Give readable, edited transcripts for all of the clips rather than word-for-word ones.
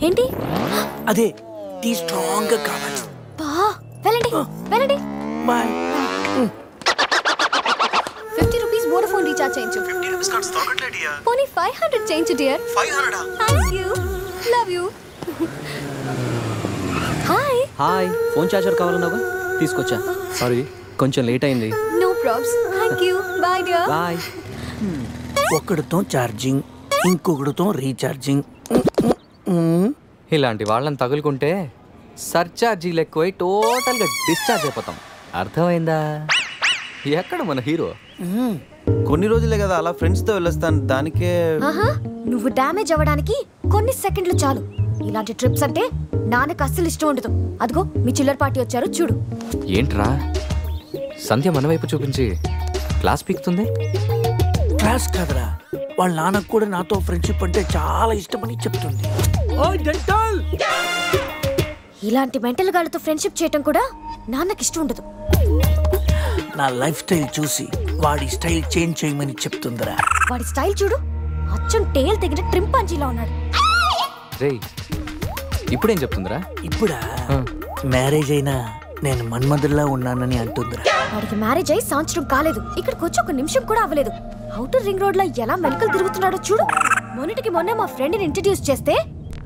ఏంటి అదే tea strong గా కావాలి. వెళ్ళండి వెళ్ళండి. బాయ్. 50 రూపీస్ వోడాఫోన్ రీఛార్జ్ చేయించు. 50 రూపీస్ కార్డ్స్ దొరకట్లేదు డియర్. పోనీ 500 చేయించు dear. 500 thank you. Love you. Hi hi. Phone charger కావాలన్నావా? తీసుకొచ్చా. సారీ కొంచెం లేట్ అయింది. No problems. Thank you. Bye dear. Bye. ఒకడితో ఛార్జింగ్, ఇంకొకడితో రీఛార్జింగ్. ఇలాంటి వాళ్ళని తగులుకుంటే సర్చార్జీలు ఎక్కువై టోటల్గా డిశ్చార్జ్ అయిపోతాం. అర్థమైందా? ఎక్కడ మన హీరో? కొన్ని రోజులే కదా అలా ఫ్రెండ్స్ తో వెళ్ళొస్తాను. దానికే నువ్వు డ్యామేజ్ అవ్వడానికి కొన్ని సెకండ్లు చాలు. ఇలాంటి ట్రిప్స్ అంటే నాన్నకు అస్సలు ఇష్టం ఉండదు. అదిగో మీ చిల్లర పార్టీ వచ్చారు చూడు. ఏంట్రా సంధ్య మన వైపు చూపించి క్లాస్ పీకుతుంది? క్లాస్ కాదురా, వాళ్ళ నాన్నకు కూడా నాతో ఫ్రెండ్షిప్ అంటే చాలా ఇష్టమని చెప్తుంది. ఇలాంటి మెంటల్ గాళ్ళతో ఫ్రెండ్షిప్ చేయటం కూడా నాన్నకి ఇష్టం ఉండదు. నా లైఫ్ స్టైల్ చూసి వాడి స్టైల్ చేంజ్ చేయమని చెప్తుందిరా. వాడి స్టైల్ చూడు, అచ్చం టేల్ తెగిన ట్రింపాంజీలా ఉన్నాడు. రేయ్ ఇప్పుడేం చెప్తుందిరా? ఇప్పుడా మ్యారేజ్ అయినా నేను మన్మధుల్లా ఉన్నానని అంటుందిరా. వాడికి మ్యారేజ్ అయి సంవత్సరం కాలేదు, ఇక్కడికి వచ్చి 1 నిమిషం కూడా అవ్వలేదు. ఔటర్ రింగ్ రోడ్ లో ఎలా మెలకలు తిరుగుతున్నాడో చూడు. మొన్నటికి మొన్న మా ఫ్రెండ్ ని ఇంట్రడ్యూస్ చేస్తే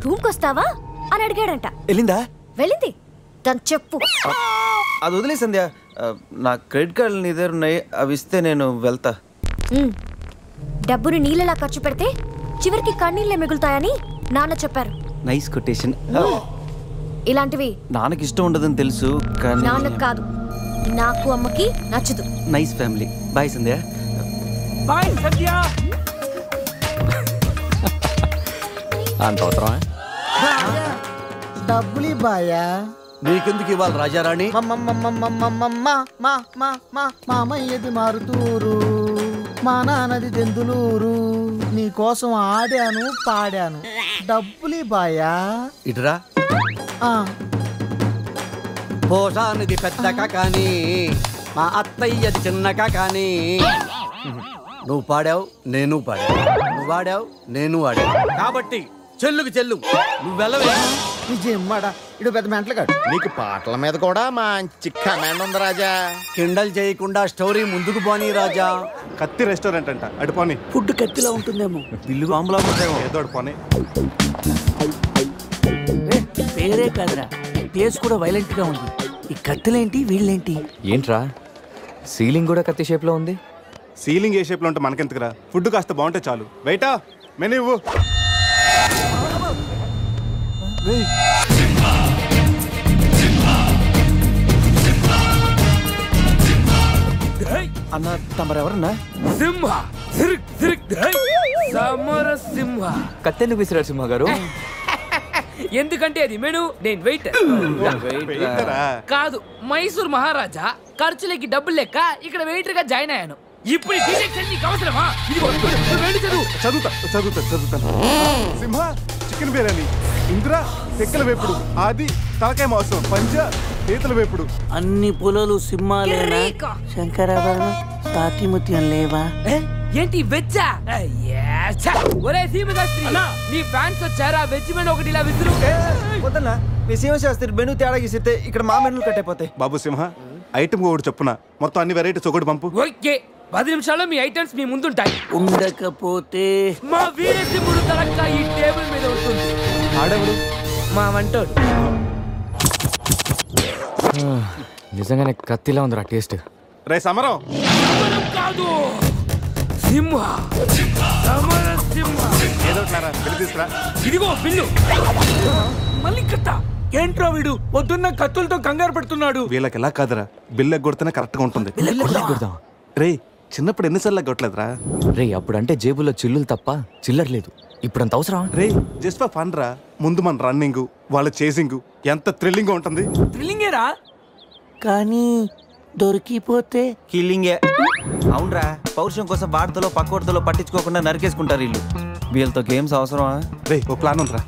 రూమ్ కొస్తావా అని అడిగాడంట. వెళ్ళిందా? వెళ్ళింది. దాని చెప్పు. అది వదిలే సంధ్య. నా క్రెడిట్ కార్డులు నీ దగ్గర ఉన్నాయి, అవి ఇస్తే నేను వెళ్తా. డబ్బుని నీళ్ళలా ఖర్చు పెడితే చివరికి కన్నీళ్ళే మిగులుతాయని నాన్న చెప్పారు. Nice quotation. ఇలాంటివి నాన్నకి ఇష్టం ఉండదని తెలుసు కానీ నాన్నకు కాదు, నాకు అమ్మకి నచ్చదు. Nice family. బాయ్ సంధ్య. బాయ్ సంధ్య. అంత అవసరమా? డబ్బులు బాయా. నీకెందుకు ఇవ్వాలి రాజారాణి? మామయ్యది మారుతూరు, మా నాన్నది దెందులూరు. నీకోసం ఆడాను పాడాను, డబ్బులు బాయా. ఇటురా. పోషానిది పెద్దక కానీ మా అత్తయ్యది చిన్నక కానీ. నువ్వు పాడావు నేను పాడావు, నువ్వు వాడావు నేను వాడావు, కాబట్టి చెల్లుకు చెల్లు. నువ్వు వెళ్ళవే. నిజమ్మడా, ఇడు పెద్ద మెంటలు కాదు. నీకు పాటల మీద కూడా మంచి కమాండ్ ఉంది రాజా. కిండల్ చేయకుండా స్టోరీ ముందుకు పోనీ రాజా. కత్తి రెస్టారెంట్ అంట, అటు పోనీ. ఫుడ్ కత్తిలా ఉంటుందేమో, బిల్లు బాంబులా ఉంటాయేమో. ఏదో అటు పోనీ. పేరే కాదురా, టేస్ట్ కూడా వైలెంట్ గా ఉంది. ఈ కత్తులేంటి వీళ్ళేంటి? ఏంట్రా సీలింగ్ కూడా కత్తి షేప్ లో ఉంది? సీలింగ్ ఏ షేప్ లో ఉంటే మనకెందుకురా, ఫుడ్ కాస్త బాగుంటే చాలు. బయట మెనూ ఇవ్వు. అన్న తమరెవరన్నా? సింహ సమర సింహ. కత్తెందుకు విసిరారు సింహ గారు? ఎందుకంటే అది మెను, నేను వెయిటర్ కాదు. మైసూర్ మహారాజా ఖర్చులకి డబ్బులు లెక్క ఇక్కడ వెయిటర్ గా జాయిన్ అయ్యాను. ఇప్పుడు అవసరమా? చదువుతాను. సింహ చికెన్ బిర్యానీ, ఇంద్ర తెక్కల వేపుడు, ఆది తలకాయ మాంసం, పంజ పీతల వేపుడు. అన్ని పొలాలు సింహాలేనా? శంకరాభరణం సాతిముత్యం లేవా? ఏంటి వెజ్జా? ఒరే సీమశాస్త్రి, నీ ఫ్యాన్స్ వచ్చారా? వెజ్ మెను ఒకటి ఇలా విసురు. వద్దన్నా, మీ సీమశాస్త్రి మెను తేడా గీసితే ఇక్కడ మా మెనూలు కట్టయిపోతాయి. బాబు సింహ, ఐటమ్ ఒకటి చెప్పున మొత్తం అన్ని వెరైటీస్ ఒకటి పంపు. ఓకే, 10 నిమిషాల్లో మీ ఐటమ్స్ మీ ముందుంటాయి. ఉండకపోతే మా వీరసింహుడు తలక్క ఈ టేబుల్ మీద ఉంటుంది. ఆడవుడు మా వంటోడు. నిజంగానే కత్తిలా ఉందిరా టేస్ట్. రే సమరం కాదు, సింహ సమర సింహ. ఏదో తీసుకురా. ఇదిగో బిల్లు. మళ్ళీ కట్ట. ఏంట్రా వీడు పొద్దున్న కత్తులతో కంగారు పడుతున్నాడు? వీళ్ళకి ఎలా కాదురా, బిల్లు ఎగ్గొడితేనే కరెక్ట్ గా ఉంటుంది. రే చిన్నప్పుడు ఎన్నిసార్లు కొట్టలేదురా? రే అప్పుడంటే జేబులో చిల్లులు తప్ప చిల్లర లేదు. ఇప్పుడంత అవసరం? రే జస్ట్ ఫర్ ఫన్ రా. ముందు మన రన్నింగ్, వాళ్ళ చేసింగ్ ఎంత థ్రిల్లింగ్ ఉంటుంది. థ్రిల్లింగేరా, కానీ దొరికిపోతే కిల్లింగే. అవునరా, పౌరుషం కోసం వాడితో పక్కోడితో పట్టించుకోకుండా నరికేసుకుంటారు వీళ్ళు. వీళ్ళతో గేమ్స్ అవసరమా? రే ఓ ప్లాన్ ఉందిరా.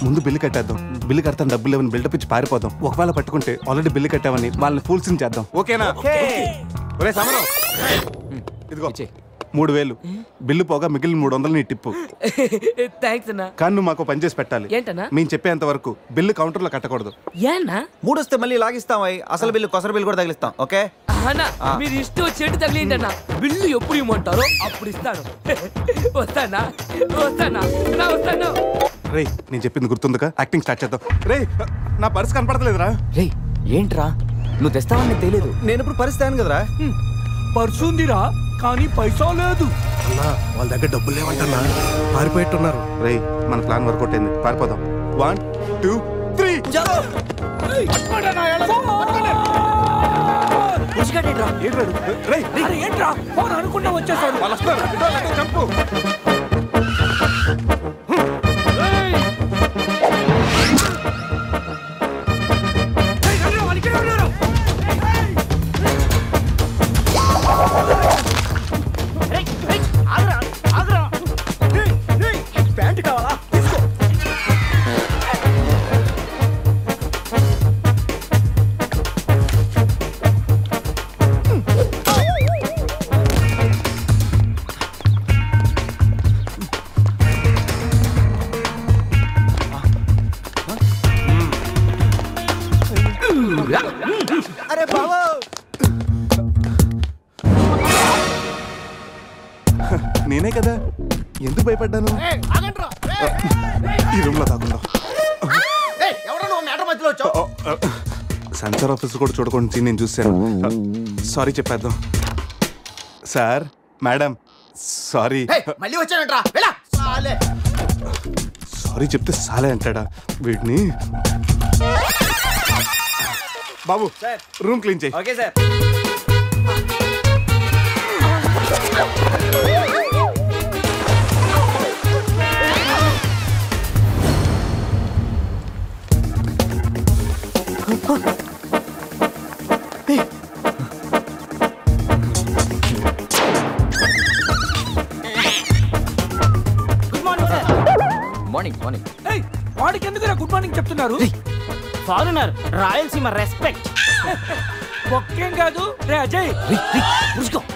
ముందు బిల్లు కట్టేద్దాం. బిల్లు కడతాను డబ్బులు లేవని బిల్డప్ ఇచ్చి పారిపోదాం. ఒకవేళ పట్టుకుంటే ఆల్రెడీ బిల్లు కట్టామని వాళ్ళని ఫూల్సింగ్ చేద్దాం. ఓకేనా? ఒరే సమరం, ఇదిగో 3000 బిల్లు పోగా మిగిలిన 300 నీ టిప్పు. థ్యాంక్స్ అన్నా. కానీ నువ్వు మాకు పని చేసి పెట్టాలి. ఏంటన్నా? మేము చెప్పేంత వరకు బిల్లు కౌంటర్లో కట్టకూడదు. ఏనా 3 వస్తే మళ్ళీ లాగిస్తాం. అసలు బిల్లు కొసర బిల్లు కూడా తగిలిస్తాం. ఓకే అన్నా, మీరు ఇష్టం వచ్చేట్టు తగిలిండి అన్న. బిల్లు ఎప్పుడు ఇమ్మంటారో అప్పుడు ఇస్తాను. వస్తానా వస్తాను. రే నేను చెప్పింది గుర్తుందిగా? యాక్టింగ్ స్టార్ట్ చేద్దాం. రే నా పర్స్ కనపడతలేదురా. రే ఏంట్రా నువ్వు తెస్తావని తెలియదు. నేను ఇప్పుడు పరిస్థితి కదరా. పర్సు ఉందిరా కానీ పైసా లేదు. వాళ్ళ దగ్గర డబ్బులు లేవంటన్నా, పారిపోయేట్టున్నారు. రే మన ప్లాన్ వర్కౌట్ అయింది, పారిపోదాం. 1 2 3 ఏంట్రా ఫోన్ అనుకుంటా వచ్చేసారు. వాళ్ళు వస్తారు. చంపు. అరే బాబు, నేనే కదా, ఎందుకు భయపడ్డాను? ఈ రూమ్ లో కాకుండా సెన్సార్ ఆఫీస్ కూడా చూడకుండా నేను చూశాను. సారీ చెప్పేద్దాం. Sir madam sorry. మళ్ళీ వచ్చానంట్రా. సారీ చెప్తే సాలే అంటాడా వీడిని? బాబు రూమ్ క్లీన్ చేయి. Okay sir. Morning morning. వాడికి ఎందుకు గుడ్ మార్నింగ్ చెప్తున్నారు? Foreigner, Rayalaseema respect. ఒక్కేం కాదు రే అజయ్,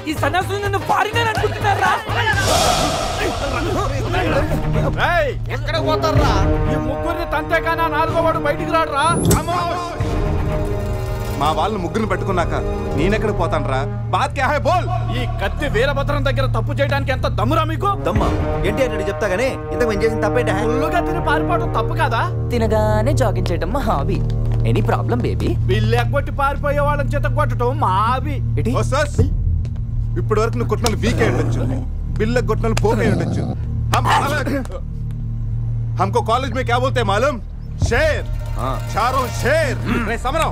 ఈ సన్యాసులు నన్ను ఫారినర్ అనుకుంటున్నారా? ఎక్కడ పోతారా? ఈ ముగ్గురిని తంతేకానా నాలుగో వాడు బయటికి రాడురా. మా వాళ్ళని ముగ్గురిని పట్టుకున్నాక నేనెక్కడ పోతాను రా? బాత్ క్యా హై బోల్. ఈ కత్తి వీరభద్రం దగ్గర తప్పు చేయడానికి ఎంత దమ్మురా మీకు? దమ్మా ఏంటి అని చెప్తా గానీ ఇంతకు మేము చేసిన తప్పేంట? ఫుల్లుగా తిని పారిపోవడం తప్పు కదా? తినగానే జాగింగ్ చేయడం మా hobby. Any problem baby? Bill ఎగ్గొట్టి పారిపోయే వాళ్ళని చేత కొట్టడం మా హాబీ. ఇప్పటి వరకు నువ్వు కొట్టిన వీక్ అయి ఉండొచ్చు, బిల్లు కొట్టిన పోక్ అయి ఉండొచ్చు. हमको कॉलेज में क्या बोलते हैं मालूम? शेर. चारों शेर. రే సమరం,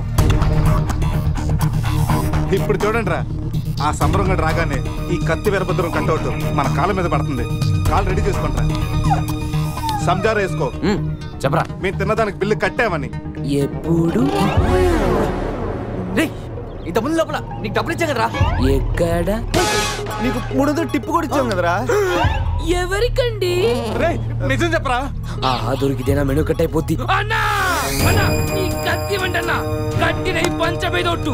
ఇప్పుడు చూడండి రా, ఆ సమరం గడు రాగానే ఈ కత్తి వీరభద్రం కట్టవుట్ మన కాళ్ళ మీద పడుతుంది. కాళ్ళు రెడీ చేసుకుంటా. సంజారా వేసుకో. చెప్పరా. మేము తిన్నదానికి బిల్లు కట్టామని. ఎప్పుడు ఇంత ముందు లోపల నీకు డబ్బులు ఇచ్చా కదరా? ఎక్కడ? నీకు 300 టిప్పు కూడా ఇచ్చాం కదరా. ఎవరికండి? రే నిజం చెప్పరా? దొరికితేనా మెను కట్ అయిపోద్ది. అన్నా నీ కత్తి వంటన్నా, కట్టిన ఈ పంచ మీదొట్టు,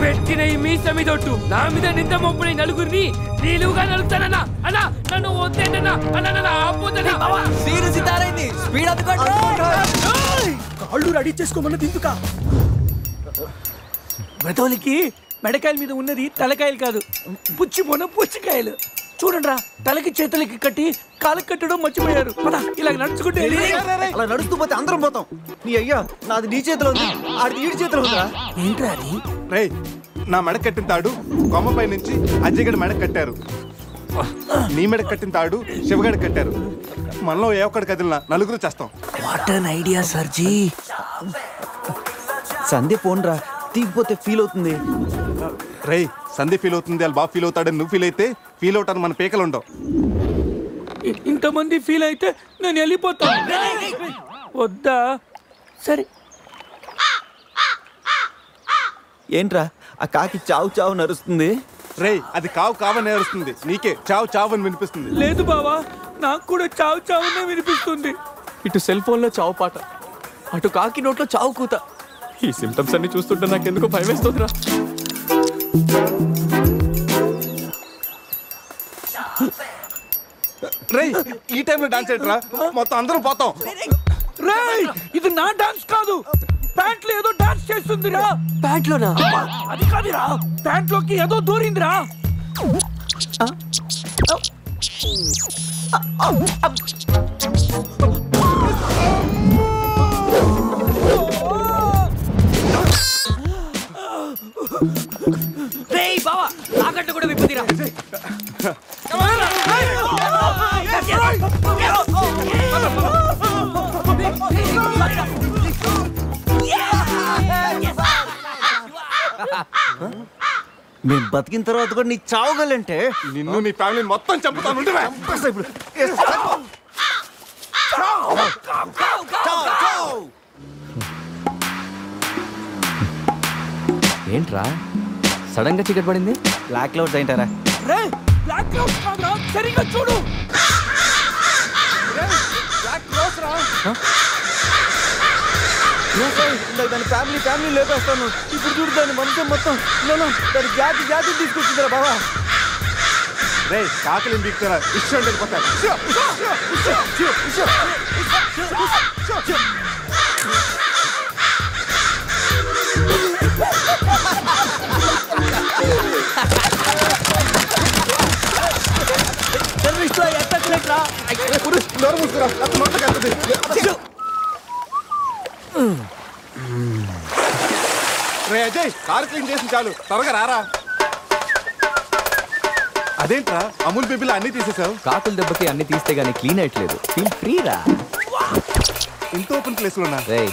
పెట్టిన ఈ మీస మీదొట్టు, నా మీద నింద మొప్పుని నలుగురిని నీలుగా నలుగుతానన్నా. అన్నా నన్ను వద్దేంటన్నా, అన్నా నన్ను ఆపోతన్నా. కాళ్ళు రెడీ చేసుకోమన్నది ఎందుకా? మెదోలికి మెడకాయల మీద ఉన్నది తలకాయలు కాదు, పుచ్చికాయలు. చూడండిరా, తలకి చేతులకి కట్టి కాళ్ళకి కట్టడం మర్చిపోయారు. ఇలా నడుచుకుంటే అలా నడుస్తూ పోతే అందరం పోతాం. నీ అయ్యా నాది నీ చేతిలో ఉంది, ఆడి ఈడి చేతిలో ఉందిరా. ఏంట్రా అది? రే నా మెడ కట్టిన తాడు కొమ్మపై నుంచి అజయ్ గడి మెడ కట్టారు. నీ మెడ కట్టిన తాడు శివగడ కట్టారు. మనలో ఏ ఒక్కడి కదిలినా నలుగురు చేస్తాం. What an idea సర్జీ. Sandhya phone రా, తీగిపోతే ఫీల్ అవుతుంది. రేయ్ సంధి ఫీల్ అవుతుంది వాళ్ళు బాగా ఫీల్ అవుతాడని నువ్వు ఫీల్ అయితే ఫీల్ అవుతాను మన పేకలు ఉండవు. ఇంతమంది ఫీల్ అయితే నేను వెళ్ళిపోతాను. వద్దా? సరే. ఏంట్రా ఆ కాకి చావు చావు నరుస్తుంది? రేయ్ అది కావు కావని నేరుస్తుంది, నీకే చావు చావు అని వినిపిస్తుంది. లేదు బావా, నాకు కూడా చావు చావునే వినిపిస్తుంది. ఇటు సెల్ ఫోన్లో చావు పాట, అటు కాకి నోట్లో చావు కూత. ఈ సిమ్టమ్స్ అన్ని చూస్తుంటే నాకెందుకో భయం వేస్తుందిరా. రేయ్ ఈ టైంలో డాన్స్ ఏంట్రా? మొత్తం అందరం పోతాం. రేయ్ ఇది నా డాన్స్ కాదు, ప్యాంట్లో ఏదో డాన్స్ చేస్తుందిరా. ప్యాంట్లోనా? అది కాదురా, ప్యాంట్లోకి ఏదో దూరిందిరా. రేయ్ బావా, తాకట్టు కూడా విప్పుదిరా. మేము బతికిన తర్వాత కూడా నీ చావుగలంటే నిన్ను నీ ఫ్యామిలీ మొత్తం చంపుతాను. ఏంట్రా సడన్ గా చీకటి పడింది? బ్లాక్ క్లౌడ్స్ ఏంటారా? రేయ్ బ్లాక్ క్లౌడ్స్ కాదురా, సరిగ్గా చూడు. దాని ఫ్యామిలీ లేపేస్తాను. ఇప్పుడు చూడు దాని మొత్తం దాని జాతి తీసుకొచ్చిందిరా బాబా. రేయ్ కాకలి దిక్కుతారా ఇష్టం వెళ్ళిపోతారు. రే అజయ్ కార్ క్లీన్ చేసి చాలు, త్వరగా రారా. అదేంట్రా అమూల్ బేబీలో అన్ని తీసేసావు? కాకుల దెబ్బకి అన్ని తీస్తే గానీ క్లీన్ అయ్యట్లేదు. ఫీల్ ఫ్రీ రా. ఇంత ఓపెన్ ప్లేస్ లో ఉన్నా. రేయ్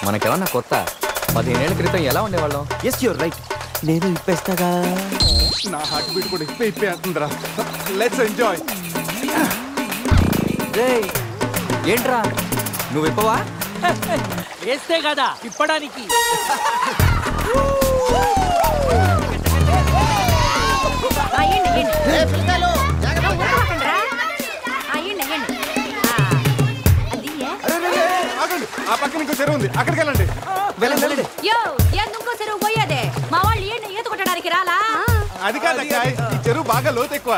మనకెవరన్నా కొత్త? 15 ఏళ్ల క్రితం ఎలా ఉండేవాళ్ళం? Yes you're right. నేను ఇప్పేస్తాగా. నా హార్ట్ బీట్ కూడా ఇప్పే అంటుందిరా. Let's enjoy. రేయ్ ఏంట్రా నువ్వు ఇప్పవా? వేస్తే కదా ఇప్పడానికి. ఆ పక్కన ఇంకో చెరువు ఉంది, అక్కడికి వెళ్ళండి. ఎందుకో చెరువు పోయేదే మా వాళ్ళు ఏంటి ఈత కొట్టడానికి రాలా? అది కాదక్క, ఈ చెరువు బాగా లోతు ఎక్కువ.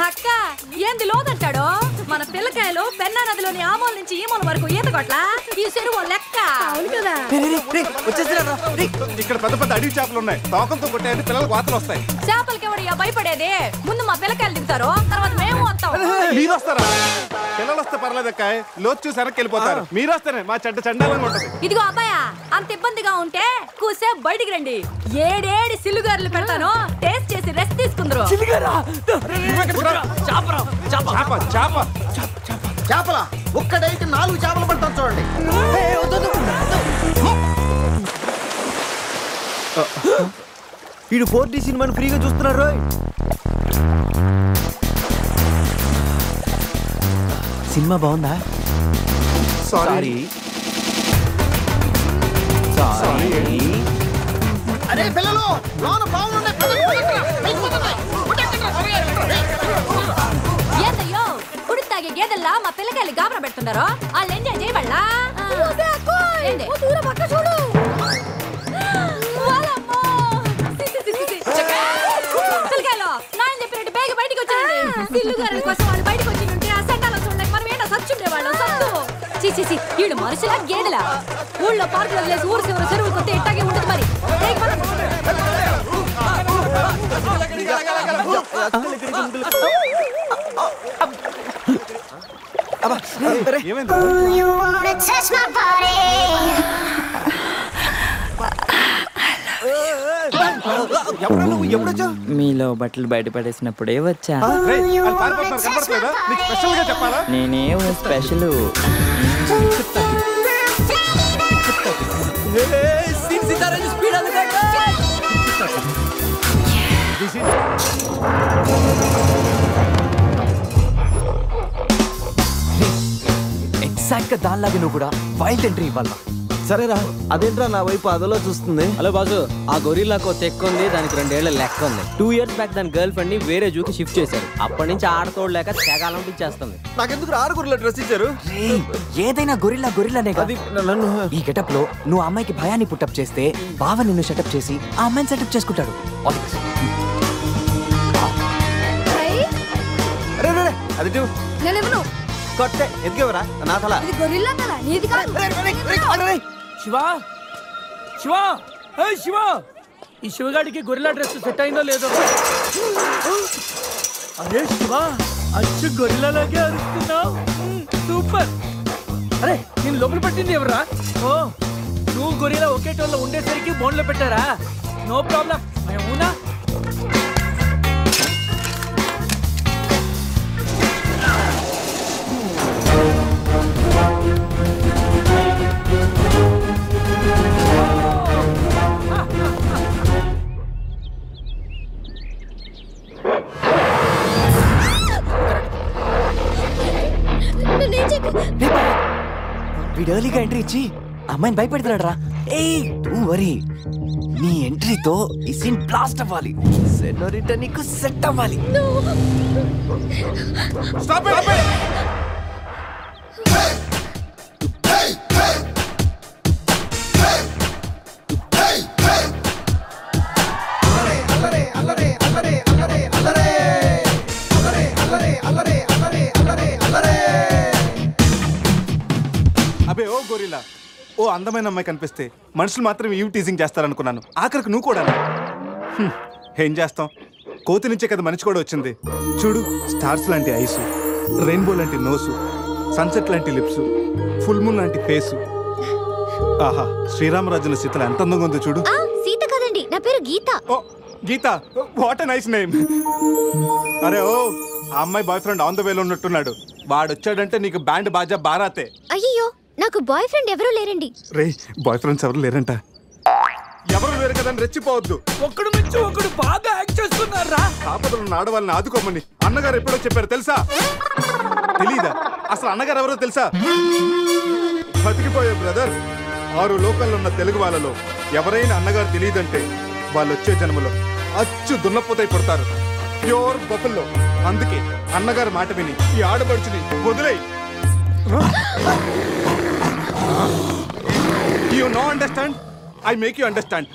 అక్క ఏంది లోదంటాడు? మన పిల్లకాయలు పెన్నా నదిలోని ఆ మూల నుంచి ఈ మూల వరకు ఈత కొట్లా. ఈ చెరువు లెక్క. అవును కదా. ఇక్కడ పెద్ద పెద్ద అడవి చేపలు ఉన్నాయి, తోకంతో కొట్టాయంటే పిల్లలకు వాతలు వస్తాయి. చేపలకి ఎవడయ్యా భయపడేది? ముందు మా పిల్లకాయలు దిగుతారు, తర్వాత మేము వస్తాం. మీరు వస్తారా? పిల్లలు వస్తే పర్లేదక్క, లోతు చూసి వెనక్కి వెళ్ళిపోతారు. మీరు వస్తేనే మా చెడ్డ చండాలంగా ఉంటది. ఇదిగో అబ్బాయా, అంత ఇబ్బందిగా ఉంటే కూసే బయటికి రండి. 7 సిల్లుగారులు పెడతాను, టేస్ట్ చేసి రెస్ట్ తీసుకుందరు. చేపల ఒక్కడైతే 4 చేపలు పడతాను చూడండి. వీడు 4D సినిమాను ఫ్రీగా చూస్తున్నారు. సినిమా బాగుందా? సారీ. అరే పిల్లలు, లోన బాగుండే ఏందయ్యో కుడి తాగే గేదెల్లా మా పిల్లకాయలు గాబరా పెడుతున్నారు. వాళ్ళు ఎంజాయ్ చేయబడలా? పిల్లకాయలు నాయన చెప్పినట్టు బేగ బయటికి వచ్చాయండి. సిల్లుగారుల కోసం వాళ్ళు బయటకు వచ్చి ఉంటే ఆ సండాలో చూడలేక మనం ఏంటో సచ్చుండేవాళ్ళు. సత్తు చీచి వీళ్ళు మనుషులా గేదెలా? ఊళ్ళో పార్కులు వదిలేసి ఊరు చివరి చెరువులు కొత్త ఇట్టాగే ఉంటుంది. మరి మీలో బట్టలు బయట పడేసినప్పుడే వచ్చా. నేనేం స్పెషల్. ఇంకా దానిలాగే నువ్వు కూడా వైల్డ్ ఎంట్రీ ఇవ్వాలా. సరేరా, అదేంట్రా నా వైపు అదలో చూస్తుంది? హలో బాసు, ఆ గొరిల్లాకు తెక్క ఉంది, దానికి 2 ఏళ్ల లెక్క ఉంది. 2 years బ్యాక్ దాని గర్ల్ ఫ్రెండ్ ని వేరే జూకి షిఫ్ట్ చేశారు. అప్పటి నుంచి ఆడతోడలేక తెగాలం ఇచ్చేస్తుంది. నాకెందుకు 6 గొర్రెల డ్రెస్ ఇచ్చారు? ఏదైనా గొరిల్లానే అది నన్ను ఈ గెటప్ లో నువ్వు అమ్మాయికి భయాన్ని పుట్టప్ చేస్తే బావ నిన్ను సెటప్ చేసి ఆ అమ్మాయిని సెటప్ చేసుకుంటాడు. అది నేనెవను కొట్టే ఎదిగేవరా నా తల. ఇది గొరిల్లా తల, నీది కాదు. శివ శివ శివ, ఈ శివగాడికి గొరిల్లా డ్రెస్ సెట్ అయిందో లేదో. అరే శివ, అచ్చు గొరిల్లాలాగే అరుస్తున్నావు. సూపర్. అరే నేను లోపల పట్టింది ఎవరా? ఓ, నువ్వు గొరిల్లా ఒకే టోన్లో ఉండేసరికి బోన్లో పెట్టారా? నో ప్రాబ్లం, అవునా? వీడు ఎర్లీగా ఎంట్రీ ఇచ్చి అమ్మాయిని భయపెడుతున్నాడు రా. డోంట్ వరీ, నీ ఎంట్రీతో ఈ సీన్ బ్లాస్ట్ అవ్వాలి. సెనోరిటా నీకు సెట్ అవ్వాలి. Stop it. అబే ఓ గొరిల్లా, ఓ అందమైన అమ్మాయి కనిపిస్తే మనుషులు మాత్రం ఈవ్ టీజింగ్ చేస్తారనుకున్నాను. ఆఖరికి నువ్వు కూడా. ఏం చేస్తాం, కోతి నుంచే కదా మనిషి కూడా వచ్చింది. చూడు, స్టార్స్ లాంటి ఐసు, రెయిన్బో లాంటి నోసు, సన్సెట్ లాంటి లిప్స్, ఫుల్ మూన్ లాంటి ఫేసు. ఆహా, శ్రీరామరాజుల సీతలు ఎంత అందంగా ఉందో చూడు. సీత కదండి, నా పేరు గీత. ఓ గీత, వాట్ ఎ నైస్ నేమ్. అరే ఓ, ఆ అమ్మాయి బాయ్ ఫ్రెండ్ ఆన్ ద వేలో ఉన్నట్టున్నాడు. వాడు వచ్చాడంటే నీకు బ్యాండ్ బాజా బారాతే. అయ్యో, నాకు బాయ్ ఫ్రెండ్ ఎవరూ లేరండి. రే, బాయ్ ఫ్రెండ్స్ ఎవరు లేరంట. ఎవరు లేరు కదా రెచ్చిపోవద్దు. ఒకడు నుంచి ఒకడు బాగా యాక్ట్ చేస్తున్నారా? ఆపదలు ఉన్న ఆడవాళ్ళని ఆదుకోమని అన్నగారు ఎప్పుడో చెప్పారు తెలుసా? తెలీదా? అసలు అన్నగారు ఎవరో తెలుసా? బతికిపోయే బ్రదర్, 6 లోకల్లో ఉన్న తెలుగు వాళ్ళలో ఎవరైనా అన్నగారు తెలియదంటే వాళ్ళు వచ్చే జన్మలో అచ్చు దున్నపోతై పడతారు. ప్యూర్ బఫుల్లో. అందుకే అన్నగారు మాట విని ఈ ఆడపడుచుని వదిలేయి. You no understand? I make you understand.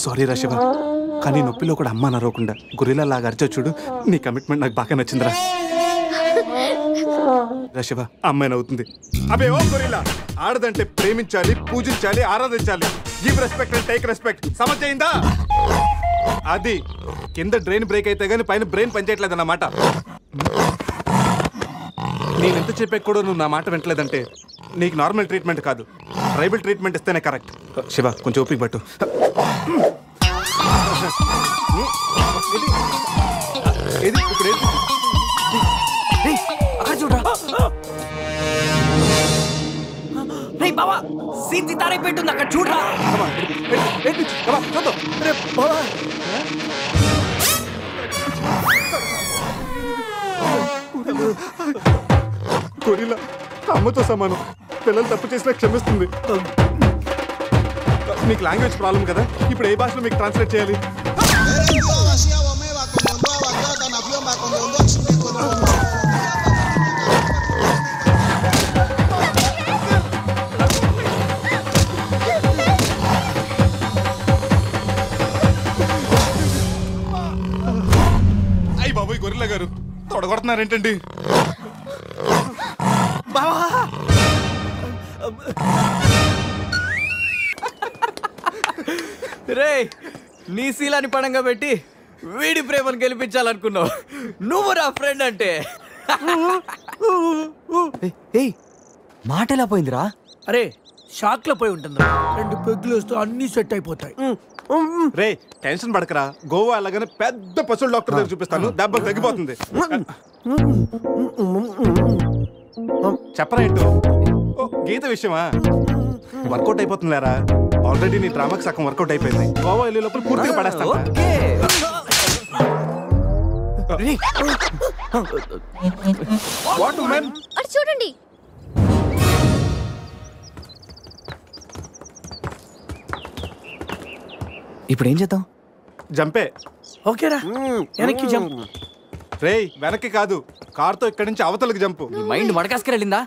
Sorry రా శివ, కానీ నొప్పిలో కూడా అమ్మ నరవకుండా గొరిల్లా లాగా అరిచా చూడు. నీ కమిట్మెంట్ నాకు బాగా నచ్చిందిరా. రా శివ, అమ్మాయి నవ్వుతుంది. అబే ఓ గొరిల్లా, ఆడదంటే ప్రేమించాలి, పూజించాలి, ఆరాధించాలి. Give respect and take respect. సమజైందా? అది కింద డ్రైన్ బ్రేక్ అయితే గానీ పైన బ్రెయిన్ పనిచేయట్లేదు అన్నమాట. నేను ఎంత చెప్పే కూడా నువ్వు నా మాట వింటలేదంటే నీకు నార్మల్ ట్రీట్మెంట్ కాదు, ట్రైబల్ ట్రీట్మెంట్ ఇస్తేనే కరెక్ట్. శివ, కొంచెం ఓపిక పట్టు. పెట్టుంది అక్కడ చూడరా. గొరిల్లా అమ్మతో సమానం. పిల్లలు తప్పు చేసినా క్షమిస్తుంది. మీకు లాంగ్వేజ్ ప్రాబ్లం కదా, ఇప్పుడు ఏ భాషలో మీకు ట్రాన్స్లేట్ చేయాలి? అయ్యి బాబోయ్, గొరిల్లా గారు తొడగొడుతున్నారేంటండి? రే, నీ శీలాన్ని పడంగా పెట్టి వీడి ప్రేమను గెలిపించాలనుకున్నావు. నువ్వు నా ఫ్రెండ్ అంటే. మాట ఎలా పోయిందిరా? అరే, షాక్ లో పోయి ఉంటుంది. 2 పెగ్గులు వస్తూ అన్ని సెట్ అయిపోతాయి. రే, టెన్షన్ పడకరా. గోవా అలాగనే పెద్ద పశువుల డాక్టర్ దగ్గర చూపిస్తాను, దెబ్బలు తగ్గిపోతుంది. చెప్పరా ఏంటో? గీత విషయమా? వర్కౌట్ అయిపోతుంది లేరా. ఆల్రెడీ నీ డ్రామాకి సగం వర్కౌట్ అయిపోయింది. గోవా వెళ్ళే లోపల పూర్తిగా పడేస్తాను. అటు చూడండి. ఇప్పుడు ఏం చేద్దాం? జంపే. ఓకేరా, వెనక్కి జంప్. రేయ్ వెనక్కి కాదు, కార్తో ఇక్కడి నుంచి అవతలకి జంపు. నీ మైండ్ మడకాసుకెళ్ళిందా?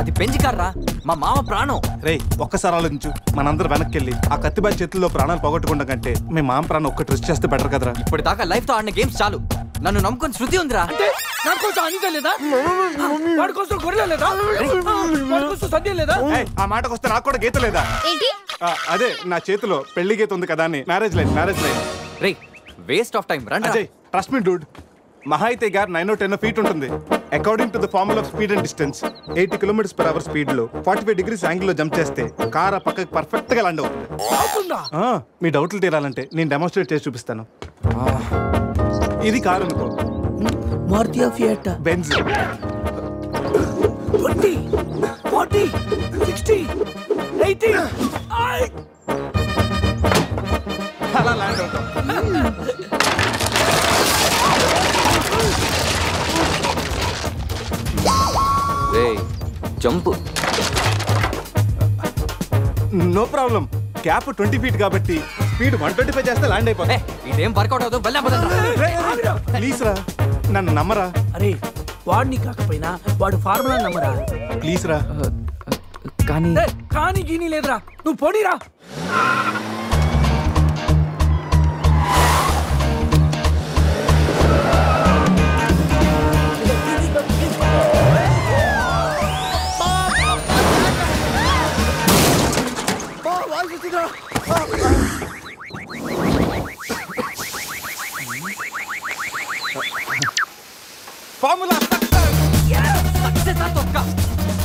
అది పెంచి కార్రా, మా మామ ప్రాణం. రేయ్ ఒక్కసారి ఆలోచించు, మనందరం వెనక్కి వెళ్ళి ఆ కత్తిబాయి చేతుల్లో ప్రాణాలు పోగొట్టుకుంటాం కంటే మీ మామ ప్రాణం ఒక్కటి రిస్క్ చేస్తే బెటర్ కదరా. ఇప్పటిదాకా లైఫ్ తో ఆడిన గేమ్స్ చాలు. నన్ను నమ్ముకొని శృతి ఉందిరా. అంటే నా కోసం అనిత లేదా? వాడి కోసం గొర్రె లేదా? వాడి కోసం సద్య లేదా? ఆ మాటకు వస్తే నాకు కూడా గీత లేదా? ఏంటి? అదే నా చేతిలో పెళ్లి గీత ఉంది కదా అని. Marriage line. Ray waste of time. రండి అజయ్ ట్రస్ట్ మీ డూడ్. మహా అయితే గారు 9-10 feet ఉంటుంది. According to the formula of speed and distance 80 km/h speed లో 45 degrees యాంగిల్ లో జంప్ చేస్తే కార్ ఆ పక్కకి పర్ఫెక్ట్ గా ల్యాండ్ అవుతుంది. మీ డౌట్లు తీరాలంటే నేను డెమోన్స్ట్రేట్ చేసి చూపిస్తాను. ఇది కారు అనుకో, మారుతి ఫియట్, బెంజ్. 20, 40, 60, 80. అలా ల్యాండ్ అవుతాం. Jump no problem. Cap 20 feet కాబట్టి స్పీడ్ 125 చేస్తే ల్యాండ్ అయిపోతుంది. ఇదేం వర్కౌట్ అవుతుంది. ప్లీజ్ రా, నన్ను నమ్మరా. అరే వాడిని కాకపోయినా వాడు ఫార్ములా నమ్మరా. ప్లీజ్ రా. కానీ గీనీ లేదురా, నువ్వు పోనీరా.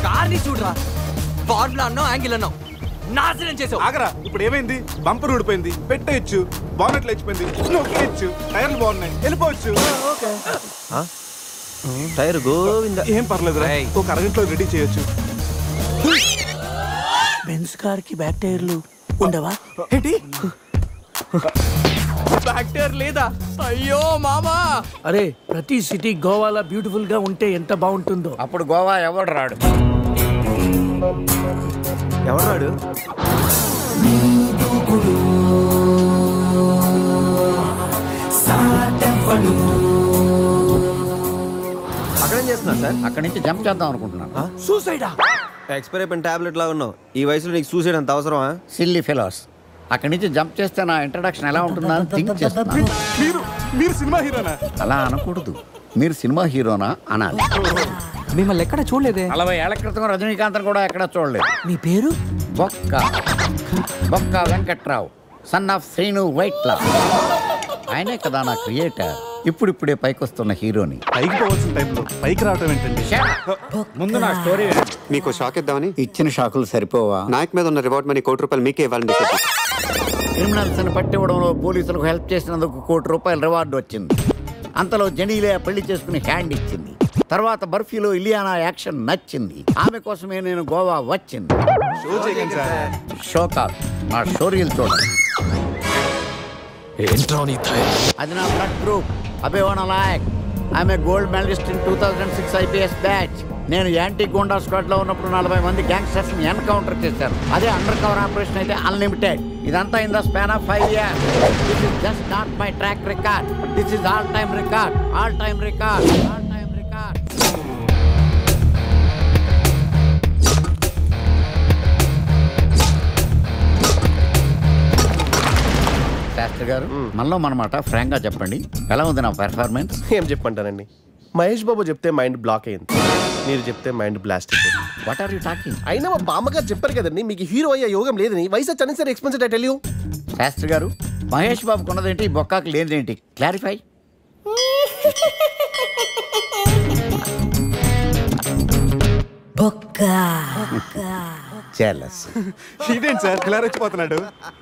కార్ని చూడరా, ఫార్ములా అన్నావు, యాంగిల్ అన్నావు, నాశనం చేసావు. ఆగరా, ఇప్పుడు ఏమైంది? బంపర్ ఊడిపోయింది, పెట్టేయచ్చు, బానెట్ లేచిపోయింది, నొక్కేయచ్చు, టైర్లు బాగున్నాయి, వెళ్ళిపోవచ్చు. టైర్ గోవింద. ఏం పర్లేదు, ఒక అరగంటలో రెడీ చేయొచ్చు. బెంజ్ కార్ కి బ్యాక్ టైర్లు ఉండవా? ఏంటి బ్యాక్ టైర్ లేదా? అయ్యో మామా. అరే ప్రతి సిటీ గోవాలో బ్యూటిఫుల్ గా ఉంటే ఎంత బాగుంటుందో. అప్పుడు గోవా ఎవడు రాడు. అక్కడేం చేస్తున్నా సార్? అక్కడి నుంచి జంప్ చేద్దాం అనుకుంటున్నాను. సూసైడా? ఎక్స్పైర్ అయిపోయిన టాబ్లెట్ లాగా ఉన్నావు. ఈ వయసులో నీకు సూసైడ్ అంత అవసరమా? Silly fellows. అక్కడి నుంచి జంప్ చేస్తే నా ఇంట్రడక్షన్ ఎలా ఉంటుందా అని థింక్ చేస్తున్నాను. మీరు సినిమా హీరోనా? అలా అనకూడదు, మీరు సినిమా హీరోనా అనాలి. మిమ్మల్ని ఎక్కడ చూడలేదే. 40 ఏళ్ల క్రితం రజనీకాంత్ కూడా ఎక్కడ చూడలేదు. మీ పేరు? బొక్క వెంకట్రావు, సన్ ఆఫ్ శ్రీను వైట్లా. ఆయనే కదా నా క్రియేటర్. ఇప్పుడిప్పుడే పైకి వస్తున్న హీరోని. పైకి పోవాల్సిన టైంలో పైకి రావటం ఏంటండి? ముందు నా స్టోరీ మీకు షాక్ ఇద్దామని. ఇచ్చిన షాకులు సరిపోవా? నాయక్ మీద ఉన్న రివార్డ్ మనీ ₹1 మీకే ఇవ్వాలని డిసైడ్ చేశాను. క్రిమినల్స్ ని పట్టివ్వడంలో పోలీసులకు హెల్ప్ చేసినందుకు ₹1 రివార్డు వచ్చింది. అంతలో జనీలే పెళ్లి చేసుకుని హ్యాండ్ ఇచ్చింది. తర్వాత బర్ఫీలో ఇలియానా యాక్షన్ నచ్చింది. ఆమె కోసమే నేను గోవా వచ్చింది. షో కాదు, నా షోరీలు చూడండి. అది నా బ్లడ్ గ్రూప్, అభివాన నాయక్. ఆమె gold medalist in 2006 IPS batch. నేను యాంటీ గోండా స్క్వాడ్ లో ఉన్నప్పుడు 40 మంది గ్యాంగ్స్టర్స్ ని ఎన్కౌంటర్ చేశారు. అదే అండర్ కవర్ ఆపరేషన్ అయితే అన్లిమిటెడ్. ఇదంతా in the span of 5 years. This is just not my track record, this is all time record. Shastri గారు, మనలో మనమాట ఫ్రాంక్ గా చెప్పండి, ఎలా ఉంది నా పెర్ఫార్మెన్స్? ఏం చెప్పంటానండి, మహేష్ బాబు చెప్తే మైండ్ బ్లాక్ అయింది, మీరు చెప్తే మైండ్ బ్లాస్ట్ అయిపోయింది. What are you talking? అయినా మా బామ్మగారు చెప్పారు కదండి మీకు హీరో అయ్యే యోగం లేదని. వయసు వచ్చాను sir, expensive I tell you. Shastri గారు, మహేష్ బాబు కొన్నదేంటి, బొక్కాకి లేనిదేంటి? క్లారిఫై. ఇదేంటి సార్ ఇలా రెచ్చిపోతున్నాడు?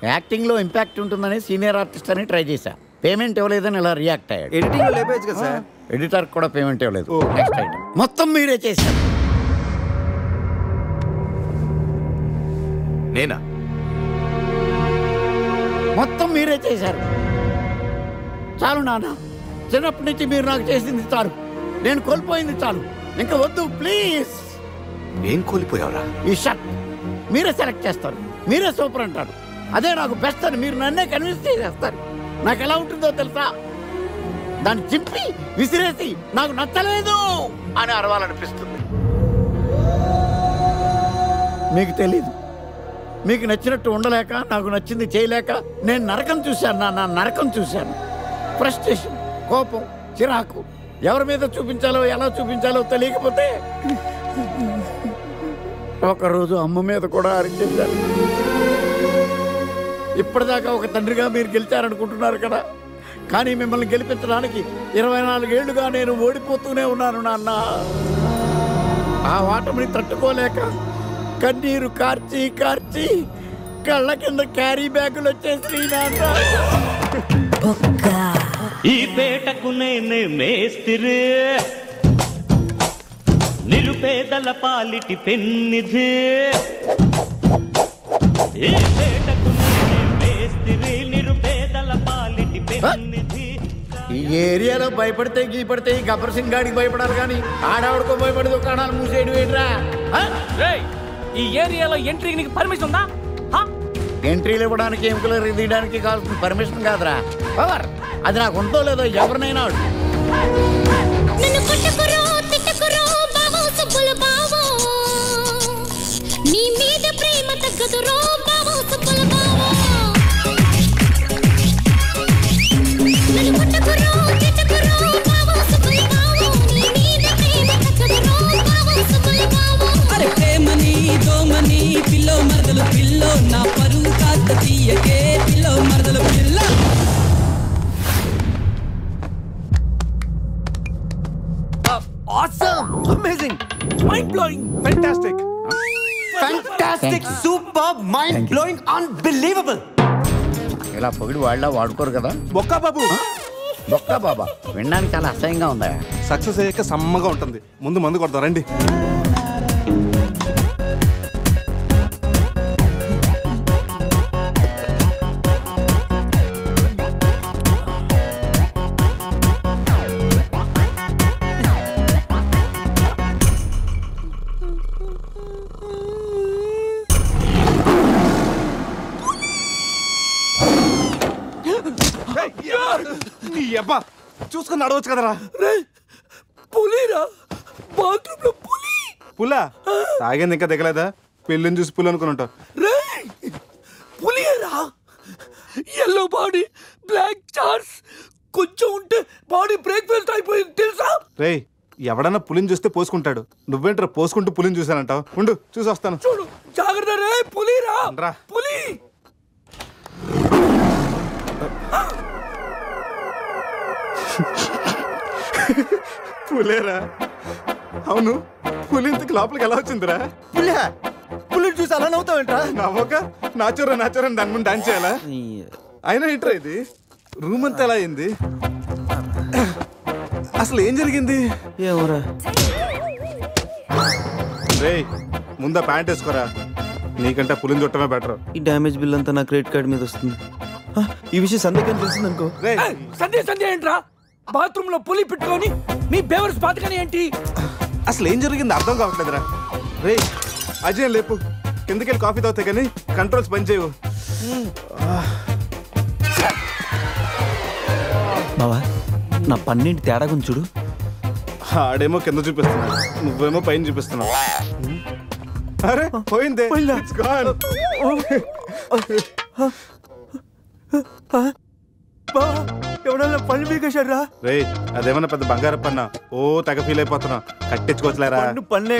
యాక్టింగ్ లో ఇంపాక్ట్ ఉంటుందని సీనియర్ ఆర్టిస్ట్ అని ట్రై చేశా. పేమెంట్ ఇవ్వలేదని ఇలా రియాక్ట్ అయ్యాడు. ఎడిటింగ్ లో లేపేయచ్చు కదా సార్. ఎడిటర్ కూడా పేమెంట్ ఇవ్వలేదు. నెక్స్ట్ ఐటమ్ మొత్తం మీరే చేశారు. నేనా? మొత్తం మీరే చేశారు. చాలు నాన్న, చిన్నప్పటి నుంచి మీరు నాకు చేసింది చాలు, నేను కోల్పోయింది చాలు, ఇంకా వద్దు ప్లీజ్. ఏం కోల్పోయావురా? ఈ షర్ట్ మీరే సెలెక్ట్ చేస్తారు, మీరే సూపర్ అంటారు, అదే నాకు బెస్ట్ అని మీరు నన్నే కన్విన్స్ చేసేస్తారు. నాకు ఎలా ఉంటుందో తెలుసా? దాన్ని చింపి విసిరేసి నాకు నచ్చలేదు అని అరవాలనిపిస్తుంది. మీకు తెలీదు, మీకు నచ్చినట్టు ఉండలేక, నాకు నచ్చింది చేయలేక నేను నరకం చూశాను. నా నరకం చూశాను. ఫ్రస్ట్రేషన్, కోపం, చిరాకు, ఎవరి మీద చూపించాలో ఎలా చూపించాలో తెలియకపోతే ఒకరోజు అమ్మ మీద కూడా అరిచేశాను. ఇప్పటిదాకా ఒక తండ్రిగా మీరు గెలిచారనుకుంటున్నారు కదా, కానీ మిమ్మల్ని గెలిపించడానికి 24 ఏళ్లుగా నేను ఓడిపోతూనే ఉన్నాను నాన్న. ఆ ఓటమిని తట్టుకోలేక కన్నీరు కార్చి కార్చి కళ్ళ కింద క్యారీ బ్యాగులు వచ్చేసి నాన్న. ఈ పేటకు నేనే మేస్తిరి, నిరుపేదల పాలిటి పెన్నిధి. ఈ పేటకు నేనే మేస్తిరి, నిరుపేదల పాలిటి పెన్నిధి. ఈ ఏరియాలో భయపడితే గీపడితే ఈ గబ్బర్ సింగ్ గాడికి భయపడాలి కానీ ఆడవాడికో భయపడి దుకాణాలు మూసేయడం ఏంట్రా? ఈ ఏరియాలో ఎంట్రీకి నీకు పర్మిషన్ ఉందా? ఎంట్రీలు ఇవ్వడానికి, ఎముకలు తీయడానికి కావాల్సిన పర్మిషన్ కాదురా, పవర్. అది నాకు ఉందో లేదో ఎవరినైనా నీ మీద ప్రేమ తగ్గదురో బావో సుబ్బుల బావో. నన్ను కొట్టకురో తిట్టకురో బావో సుబ్బుల బావో. నీ మీద ప్రేమ తగ్గదురో బావో సుబ్బుల బావో. అరే ప్రేమని దోమని పిల్లో మరదలు పిల్లో, నా పరువు కాస్త తీయకే పిల్లో మరదలు పిల్ల. Awesome! Amazing! Mind-blowing! Fantastic! Fantastic! Superb! Mind-blowing! Unbelievable! ఇలా పొగిడి వాళ్ళ వాడుకోరు కదా. బొక్కా బాబు, బొక్కా బాబా వినడానికి చాలా అసహ్యంగా ఉందా? సక్సెస్ అయ్యాక సమ్మగా ఉంటుంది. ముందు మందు కొడతాం రండి. చూసుకుని నడవచ్చు కదరా. పులిరా, బాత్రూమ్ లో పులి. పులా తాగింది ఇంకా దిగలేదా? పెళ్ళిని చూసి పులి అనుకుని ఉంటావు. పులిరా, ఎల్లో బాడీ, బ్లాక్ చార్స్, కొంచెం ఉంటే బాడీ బ్రేక్ఫాస్ట్ అయిపోయింది తెలుసా? రే, ఎవడన్నా పులిని చూస్తే పోసుకుంటాడు, నువ్వేంట్రా పోసుకుంటూ పులిని చూసానంటావు? ఉండు చూసి వస్తాను. చూడు జాగ్రత్త రే, పులిరా, పులి. పులేరా? అవును, పులి ఇంతకు లోపలికి ఎలా వచ్చిందిరా? పులిని చూసి అలా నవ్వుతావేంట్రా? నవ్వక నాచురా నాచురా దాని ముందు డాన్స్ చేయాలా? అయినా ఏంట్రా ఇది? రూమ్ అంతా ఎలా అయింది? అసలు ఏం జరిగింది? ఏమోరా. రే, ముందా ప్యాంట్ వేసుకోరా, నీకంటే పులిని చుట్టమే బెటర్. ఈ డ్యామేజ్ బిల్ అంతా నా క్రెడిట్ కార్డ్ మీద వస్తుంది. ఈ విషయం సందేహం తెలిసింది అనుకో. సందేహం ఏంట్రా? బాత్రూమ్ లో పులి పెట్టుకొని మీ బేవర్స్ బాతకని ఏంటి? అసలు ఏం జరిగింది అర్థం కావట్లేదురా. రే అజయ్ లేపు, కిందకెళ్ళి కాఫీ తాగుతాయి కానీ కంట్రోల్స్ పని చేయవు. బావా, నా పన్నీటి తేడా గురించి చూడు. ఆడేమో కింద చూపిస్తున్నాడు, నువ్వేమో పైన చూపిస్తున్నావు. అరే పోయిందే. ఎవడన్నా పళ్ళు మీకేశారా? రే, అదేమన్నా పెద్ద బంగారు పన్నా? ఓ తెగ ఫీల్ అయిపోతున్నా. కట్టించుకోవచ్చులేరా? పన్నే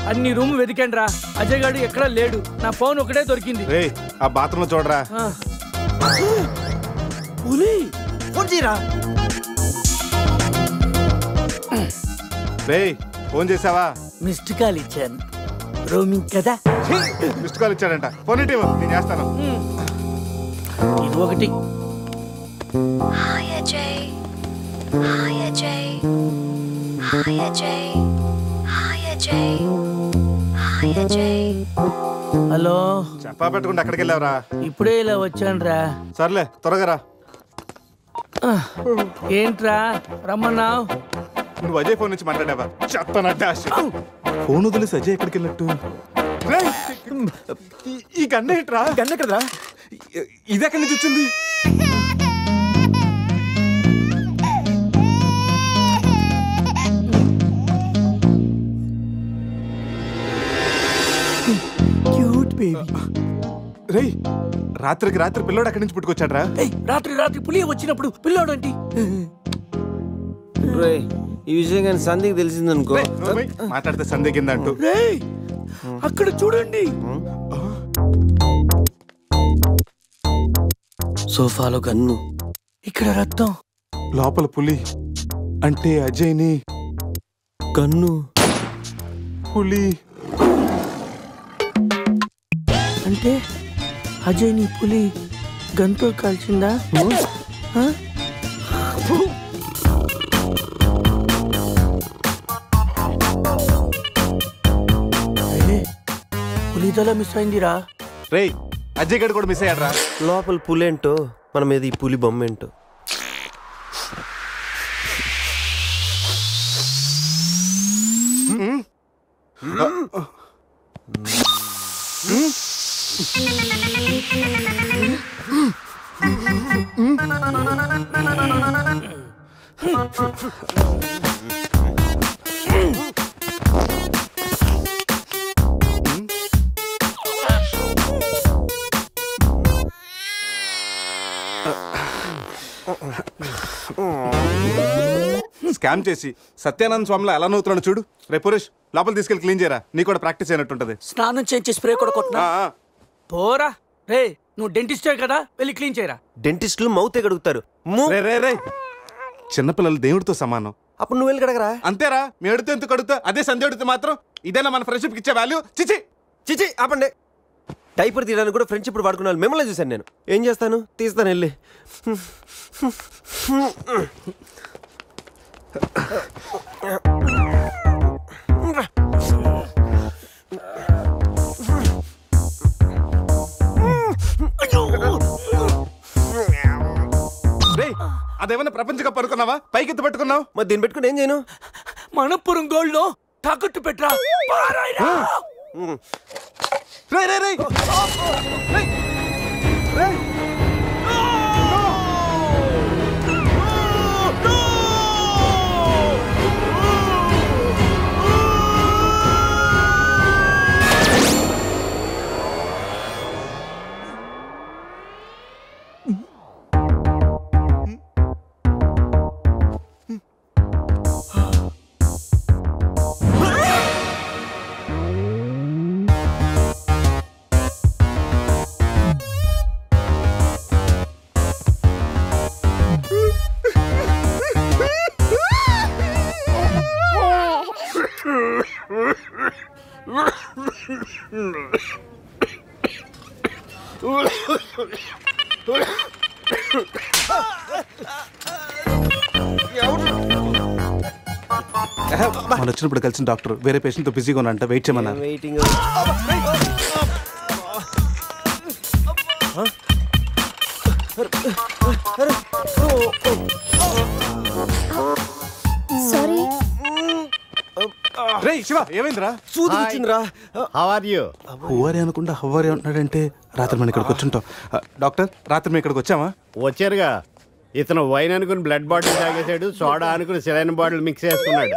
అన్ని రూమ్ వెతికాను రా, అజయ్ గాడు ఎక్కడా లేడు. నా ఫోన్ ఒకటే దొరికింది. రే, ఆ బాత్రూమ్ లో చూడరా. పులి ఫోన్ చేయరా. రే, ఫోన్ చేసావా? మిస్డ్ కాల్ ఇచ్చాను, రోమింగ్ కదా. మిస్డ్ కాల్ ఇచ్చాడంట. ఫోన్ ఇటు, నేను చేస్తాను. ఇది ఒకటి. Hi Ajay. Hi Ajay. Hi Ajay. Hi Ajay. Hi Ajay. Hello, చెప్పా పెట్టుకుంటే అక్కడికి వెళ్ళావరా? ఇప్పుడే ఇలా వచ్చాను రా. సర్లే త్వరగా రా. ఏంట్రా రమ్మన్నావు? నువ్వు అజయ్ ఫోన్ నుంచి మాట్లాడావా? చెప్తానంటే ఫోన్ వదిలేసి అజయ్ ఎక్కడికి వెళ్ళట్టు? ఈ గన్న ఏంట్రా? గన్న కదరా? ఇది ఎక్కడి నుంచి వచ్చింది? Cute baby. రేయ్ రాత్రికి రాత్రి పిల్లోడు అక్కడి నుంచి పుట్టుకొచ్చాడ్రా? రాత్రి పులి వచ్చినప్పుడు పిల్లోడు అంటే ఈ విషయం కానీ సంధికి తెలిసిందనుకో మాట్లాడితే సంధి కింద అంటూ. అక్కడ చూడండి, సోఫాలో గన్ను, ఇక్కడ రక్తం, లోపల పులి. అంటే అజయ్ని గన్ను పులి అంటే అజయ్ నీ పులి గన్తో కాల్చిందా? పులిదల మిస్ అయిందిరా. రేయ్ అజయ్ గడు కూడా మిస్ అయ్యాడ్రా. లోపల పులేంటో మన మీద ఈ పులి బొమ్మ ఏంటో. స్కామ్ చేసి సత్యానంద స్వామిలో ఎలా నవ్వుతున్నాడు చూడు. రే పురేష్ లోపల తీసుకెళ్ళి క్లీన్ చేయరా, నీ కూడా ప్రాక్టీస్ అయినట్టుంటది. స్నానం చేయించి స్ప్రే కూడా కొట్టినా పోరా. రే నువ్వు డెంటిస్టే కదా, వెళ్ళి క్లీన్ చేయరా. డెంటిస్టులు మౌతే గడుగుతారు. చిన్నపిల్లలు దేవుడితో సమానం. అప్పుడు నువ్వు వెళ్ళి కడగరా. అంతేరా, మీ అడితే ఎందుకు కడుగుతా? అదే సంధ్య అడిగితే మాత్రం ఇదేనా మన ఫ్రెండ్షిప్ ఇచ్చే వాల్యూ? చిచి చిచి ఆపండి. డైపర్ తీయడానికి కూడా ఫ్రెండ్షిప్ ఇప్పుడు వాడుకున్నాను. మిమ్మల్ని చూశాను నేను. ఏం చేస్తాను, తీస్తాను వెళ్ళి. అదేమన్నా ప్రపంచ కప్ అనుకున్నావా? పైకి ఎత్తు పట్టుకున్నావు. మరి దీన్ని పెట్టుకుని ఏం చేయను? మనపురం గోల్డ్ లో తాకట్టు పెట్టరా. మనం వచ్చినప్పుడు కలిసిన డాక్టర్ వేరే పేషెంట్ తో బిజీగా ఉన్నంట, వెయిట్ చేయమన్నారు. వెయిటింగ్. సారీ. రేయ్ శివ ఏమైందిరా? సూది వచ్చిందిరా. How are you? హువారి అనుకుంటా హువారి అంటున్నాడంటే రాత్రి మనం ఇక్కడికి వచ్చుంటాం. డాక్టర్ రాత్రి మేము ఇక్కడికి వచ్చామా? వచ్చారుగా. ఇతను వైన్ అనుకుని బ్లడ్ బాటిల్ తాగేశాడు, సోడా అనుకుని సెలైన్ బాటిల్ మిక్స్ చేసుకున్నాడు.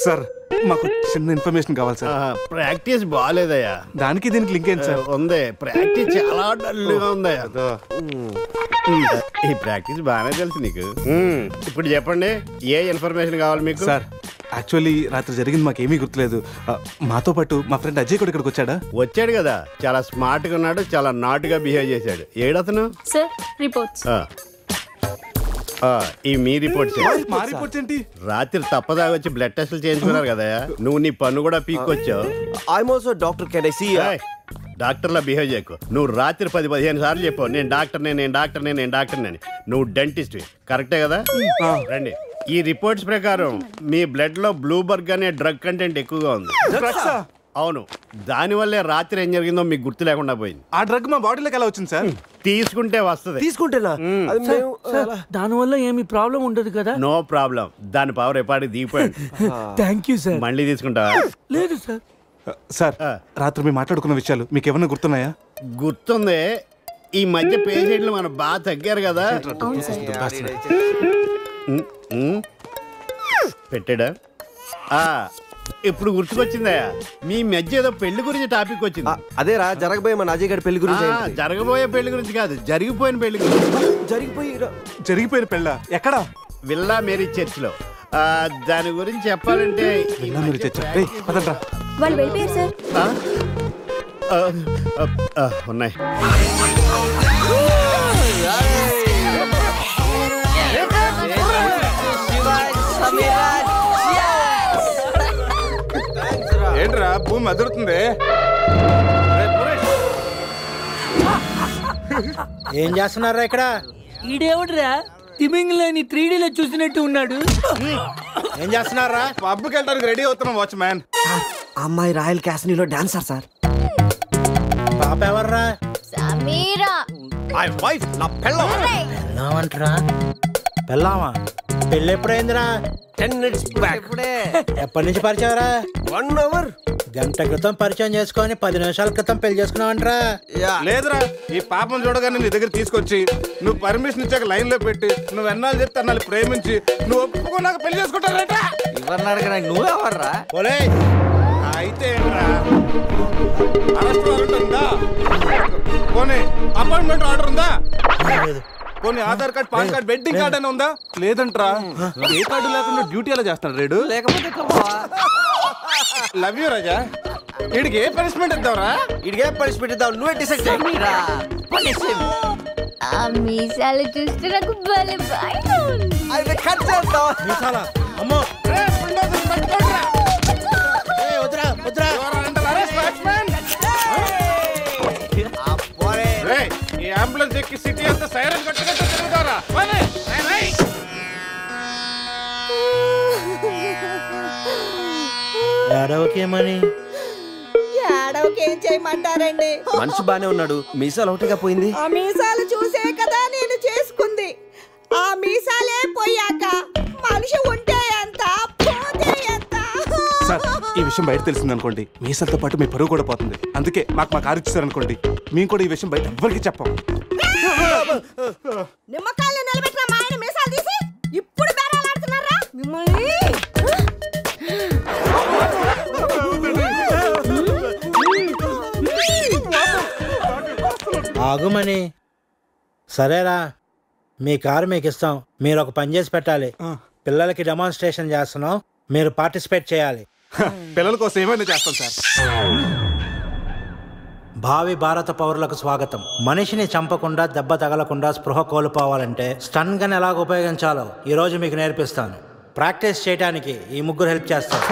సార్ మాకు చిన్న ఇన్ఫర్మేషన్ కావాలి సార్. ప్రాక్టీస్ బాగాలేదయ్యా. దానికి దీనికి లింక్ ఏంటి సార్? ఉంది, ప్రాక్టీస్ చాలా డల్గా ఉందయ్యా. ఈ ప్రాక్టీస్ బాగానే తెలుసు నీకు. ఇప్పుడు చెప్పండి, ఏ ఇన్ఫర్మేషన్ కావాలి మీకు? సార్ యాక్చువల్లీ రాత్రి జరిగింది మాకేమీ గుర్తులేదు. మాతో పాటు మా ఫ్రెండ్ అజయ్ కూడా ఇక్కడికి వచ్చాడా? వచ్చాడు కదా, చాలా స్మార్ట్ గా ఉన్నాడు, చాలా నాటుగా బిహేవ్ చేశాడు. ఏడతను? Sir reports. ఈ మీ రిపోర్ట్స్. మా రిపోర్ట్స్ ఏంటి? రాత్రి తప్పదాగా వచ్చి బ్లడ్ టెస్టులు చేయించుకున్నారు కదా, నువ్వు నీ పన్ను కూడా పీక్కొచ్చావు. I'm also doctor. Can I see? డాక్టర్లా బిహేవ్ చేయకు. నువ్వు రాత్రి 10-15 సార్లు చెప్పావు నేను డాక్టర్నే, నేను డాక్టర్నే, నేను డాక్టర్నే అని. నువ్వు డెంటిస్ట్, కరెక్టే కదా? రండి. ఈ రిపోర్ట్స్ ప్రకారం మీ బ్లడ్ లో బ్లూబర్గ్ అనే డ్రగ్ కంటెంట్ ఎక్కువగా ఉంది. అవును, దానివల్లే రాత్రి ఏం జరిగిందో మీకు గుర్తు లేకుండా పోయింది. ఆ డ్రగ్ మా బాడీలోకి ఎలా వచ్చింది సార్? తీసుకుంటే వస్తుంది. తీసుకుంటేనా? దానివల్ల ఏమి ప్రాబ్లం ఉండదు కదా? No problem. దాని పవర్ ఎప్పటికి దిగిపోయింది. Thank you sir. మళ్ళీ తీసుకుంటావా? లేదు సార్. సార్ రాత్రి మేము మాట్లాడుకున్న విషయాలు మీకు ఏమైనా గుర్తున్నాయా? గుర్తుంది. ఈ మధ్య పేషెంట్లు మనం బాగా తగ్గారు కదా. పెట్టాడా? ఇప్పుడు గుర్తుకొచ్చిందా? మీ మధ్య ఏదో పెళ్లి గురించి టాపిక్ వచ్చింది. అదేరా జరగబోయే మన అజయ్ గారి పెళ్లి గురించి. జరగబోయే పెళ్లి గురించి కాదు, జరిగిపోయిన పెళ్లి గురించి. జరిగిపోయిన పెళ్ళ ఎక్కడ? విల్లా మేరీ చర్చ్ లో. దాని గురించి చెప్పాలంటే వాళ్ళు వెళ్ళిపోయారు సార్. ఉన్నాయి. ఏంట్రా భూమి అదురుతుంది? ఏం చేస్తున్నారా ఇక్కడ? ఈడేవుడ్రా తిమింగ్లని 3Dలో చూసినట్టు ఉన్నాడు. ఏం చేస్తున్నారా? పబ్కి వెళ్ళడానికి రెడీ అవుతున్నాం వాచ్మ్యాన్. అమ్మాయి రాయల్ క్యాసినీలో డాన్సర్ సార్. పాప ఎవర్రా? సమీరా. మై వైఫ్, నా పెళ్ళాం. పెళ్ళామంటరా? పెళ్ళామా? పెళ్ళి ఎప్పుడైందిరా? 10 minutes back. ఎప్పటి నుంచి పరిచయరా? 1 hour. గంట క్రితం పరిచయం చేసుకొని 10 నిమిషాల క్రితం పెళ్లి చేసుకున్నావంటరా? లేదురా, ఈ పాపం చూడగానే నీ దగ్గర తీసుకొచ్చి నువ్వు పర్మిషన్ ఇచ్చాక లైన్ లో పెట్టి నువ్వు ఎన్నాళ్ళు చెప్తే అన్నాళ్ళు ప్రేమించి నువ్వు ఒప్పుకున్నాక పెళ్లి చేసుకుంటారట. నువ్వు ఎవర్రా? అయితే అరెస్ట్ వారెంట్ ఉందా? పోనీ అపాయింట్మెంట్ ఆర్డర్ ఉందా? పోనీ Aadhaar card, pan card, wedding card అయినా ఉందా? లేదంట్రా. ఏ కార్డు లేకుండా డ్యూటీ ఎలా చేస్తాడు రేడు? లేకపోతే లవ్ యూ రాజా. వీడికి ఏ పనిష్మెంట్ ఇద్దాంరా? వీడికి ఏ పనిష్మెంట్ ఇద్దాం? నువ్వే డిసైడ్ చేయరా. ఆ మీసాలు చూస్తే నాకు భలే భయం ఉంది. అయితే కట్ చేద్దాం. మీసాలా? అమ్మో. వద్దురా వద్దురా. ఈ అంబులెన్స్ ఎక్కి సిటీ అంతా సైరన్ కట్టుకుంటూ తిరుగుతారా? ఏడవకేమని? ఏడవకేం చేయమంటారండి? మనిషి బానే ఉన్నాడు, మీసాలు ఒకటిగా పోయింది. ఆ మీసాలు చూసే కదా నేను చేసుకుంది. ఆ మీసాలే పోయాక మనిషి ఉంటే ఎంత, పోతే ఎంత? సార్, ఈ విషయం బయట తెలిసిందనుకోండి మీసాలతో పాటు మీ పరువు కూడా పోతుంది. అందుకే మాకు మా కారు ఇచ్చారనుకోండి, మేము కూడా ఈ విషయం బయట ఎవ్వరికి చెప్పాం. నిమ్మకాయలు నిలబెట్టిన మా ఆయన మీసాలు తీసి ఇప్పుడు బేరాలాడుతున్నారా మిమ్మల్ని? ఆగుమని. సరేరా, మీ కారు మీకు ఇస్తాం. మీరు ఒక పని చేసి పెట్టాలి. పిల్లలకి డెమాన్స్ట్రేషన్ చేస్తున్నాం, మీరు పార్టిసిపేట్ చేయాలి. పిల్లల కోసం ఏమైనా చేస్తాం సార్. భావి భారత పౌరులకు స్వాగతం. మనిషిని చంపకుండా, దెబ్బ తగలకుండా స్పృహ కోల్పోవాలంటే స్టన్ గన్ ఎలాగ ఉపయోగించాలో ఈరోజు మీకు నేర్పిస్తాను. ప్రాక్టీస్ చేయడానికి ఈ ముగ్గురు హెల్ప్ చేస్తారు.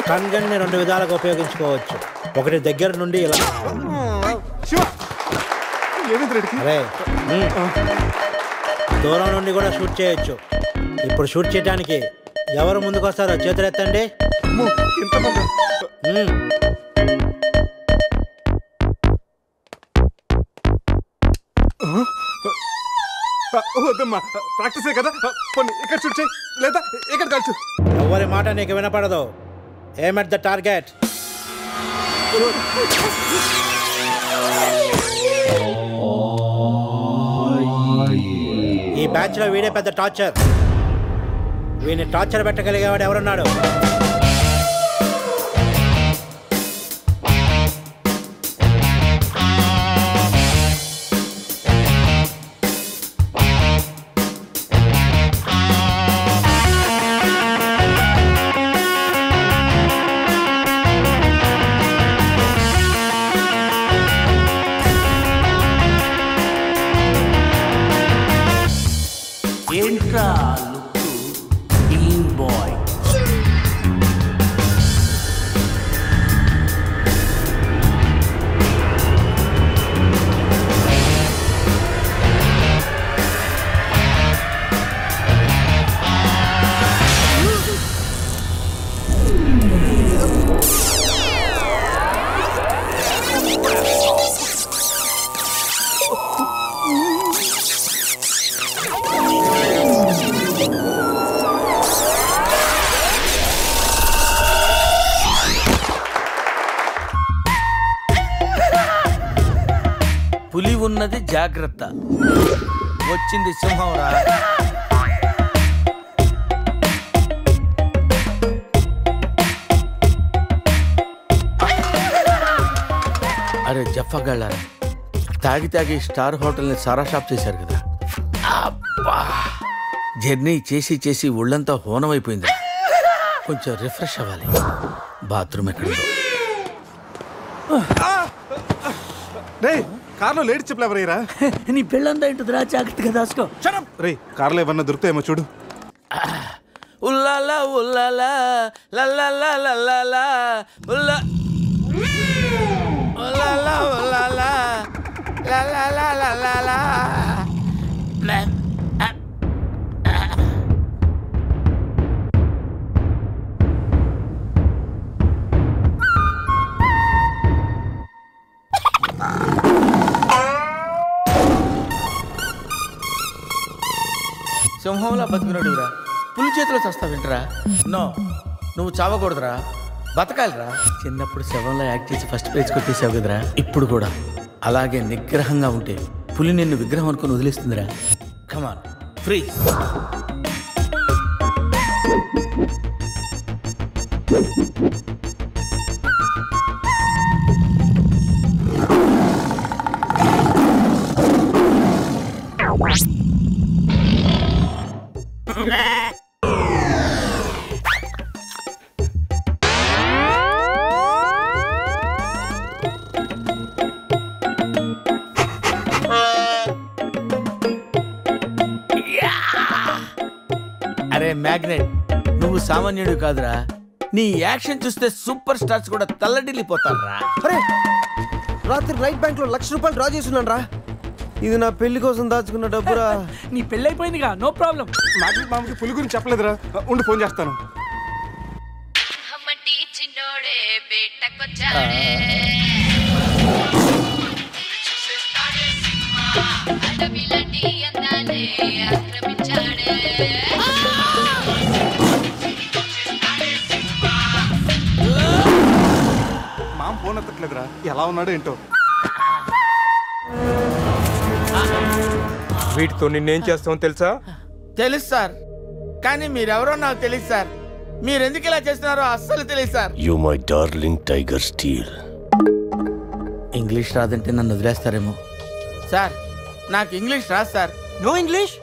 స్టన్ గన్ ని 2 విధాలుగా ఉపయోగించుకోవచ్చు. ఒకటి దగ్గర నుండి ఇలా, అరే దూరం నుండి కూడా షూట్ చేయొచ్చు. ఇప్పుడు షూట్ చేయడానికి ఎవరు ముందుకు వస్తారో చేతులు ఎత్తండి. వద్దమ్మా, ప్రాక్టీసే కదా. కొన్ని ఇక్కడ షూట్ చేయి, లేదా ఇక్కడ కాల్చు. ఎవరి మాట నీకు వినపడదు. ఏమ్ ఎట్ ద టార్గెట్. ఈ బ్యాచ్ లో వీడే పెద్ద టార్చర్. వీడిని టార్చర్ పెట్టగలిగేవాడు ఎవరున్నాడు? ఏంట్రా లుక్ టీమ్ బాయ్? అనుకున్నది జాగ్రత్త. వచ్చింది సింహంరా. అరే జఫాగాళ్ళారా, తాగి తాగి స్టార్ హోటల్ని సారా షాప్ చేశారు కదా. అబ్బా, జర్నీ చేసి చేసి ఒళ్ళంతా హోనమైపోయింది. కొంచెం రిఫ్రెష్ అవ్వాలి. బాత్రూమ్ ఎక్కడుందో. రే కార్లో లేడీ చెప్పులు ఎవరయ్యరా? నీ పెళ్ళంతా ఇంటుందిరా, జాగ్రత్తగా దాసుకో. రే కార్లో ఏమన్నా దొరుకుతాయేమో చూడు. ఉల్లాలా ఉల్లాలా లల్లాలా లల్లాలా ఉల్లా ఉల్లాలా ఉల్లాలా లల్లాలా లల్లాలా. సింహంలా బతుకున్నాడురా, పులి చేతిలో చస్తావేంట్రా? నో, నువ్వు చావకూడదురా, బతకాలిరా. చిన్నప్పుడు శవంలో యాక్ట్ చేసి ఫస్ట్ ప్రైజ్ కొట్టేసావు కదరా, ఇప్పుడు కూడా అలాగే నిగ్రహంగా ఉంటే పులి నిన్ను విగ్రహం అనుకుని వదిలేస్తుందిరా. Come on free. అరే మ్యాగ్నెట్, నువ్వు సామాన్యుడు కాదురా. నీ యాక్షన్ చూస్తే సూపర్ స్టార్స్ కూడా తల్లడిల్లిపోతారా. అరే రాత్రి రైట్ బ్యాంక్ లో ₹1,00,000 డ్రా చేస్తున్నాను రా. ఇది నా పెళ్లి కోసం దాచుకున్న డబ్బురా. నీ పెళ్ళి అయిపోయిందిగా, నో ప్రాబ్లం. మామకి పులి గురించి చెప్పలేదురా, ఉండి ఫోన్ చేస్తాను. మామ ఫోన్ ఎత్తట్లేదురా, ఎలా ఉన్నాడో ఏంటో. వీటితో నిన్నేం చేస్తామో తెలుసా? తెలుసు సార్, కానీ మీరెవరో నాకు తెలియదు సార్. మీరెందుకు ఇలా చేస్తున్నారో అస్సలు తెలియదు sir. You my darling tiger steel. English రాదంటే నన్ను వదిలేస్తారేమో సార్. నాకు ఇంగ్లీష్ రాదు sir. No English?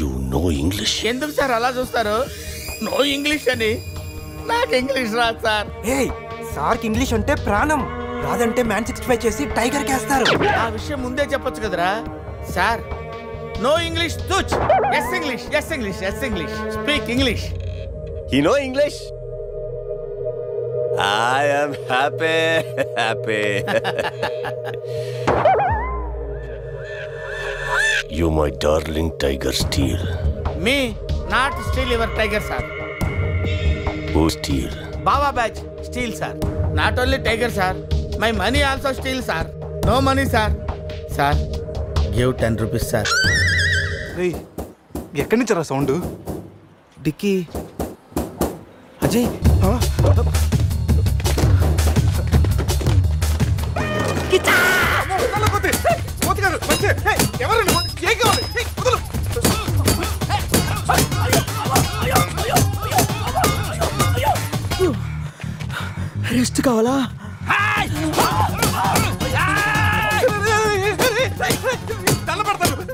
You know English? ఎందుకు సార్ అలా చూస్తారు? నో ఇంగ్లీష్ అని. నాకు ఇంగ్లీష్ రాదు సార్. సార్కి ఇంగ్లీష్ అంటే ప్రాణం. రాదంటే మ్యాన్ 65 చేసి టైగర్ కేస్తారు. ఆ విషయం ముందే చెప్పొచ్చు కదరా సార్. నో ఇంగ్లీష్ తుచ్. Yes English, yes English, yes English. Speak English. You know English? I am happy. You my darling tiger steel. Me not steal your tiger sir. Who steal? Baba batch steal sir. Not only tiger sir, my money also steal sir. No money sir. Sir, give 10 rupees sir. రే ఎక్కడి నుంచి రా sound? Dicky Ajay. Rest కావాలా?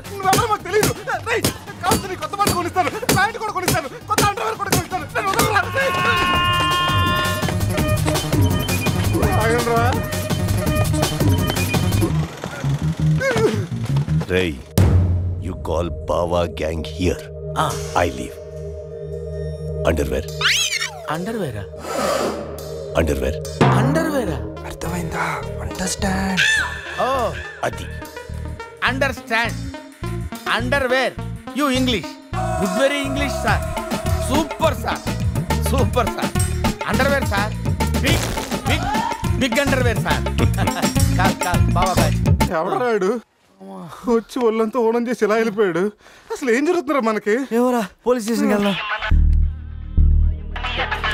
నువ్వెవరో మాకు తెలియదు. కావచ్చు కొత్త బట్టలు కొనిస్తాను, ప్యాంట్ కూడా కొనిస్తాను, కొత్త అండర్వేర్ కూడా కొనిస్తాను. Ray, you call Bawa gang here. I leave. Underwear. Underwear? Underwear. Underwear? అర్థమైందా? Understand. Oh, Adi. Understand. Underwear. You English. Good very English sir. Super sir. Super sir. Underwear sir. Big underwear sir. Call Baba batch. ఎవడాడు వచ్చి ఒళ్ళంతా ఓనం చేసి ఇలా వెళ్ళిపోయాడు? అసలు ఏం జరుగుతున్నారా మనకి? ఎవరా? పోలీస్ స్టేషన్కి వెళ్దాం.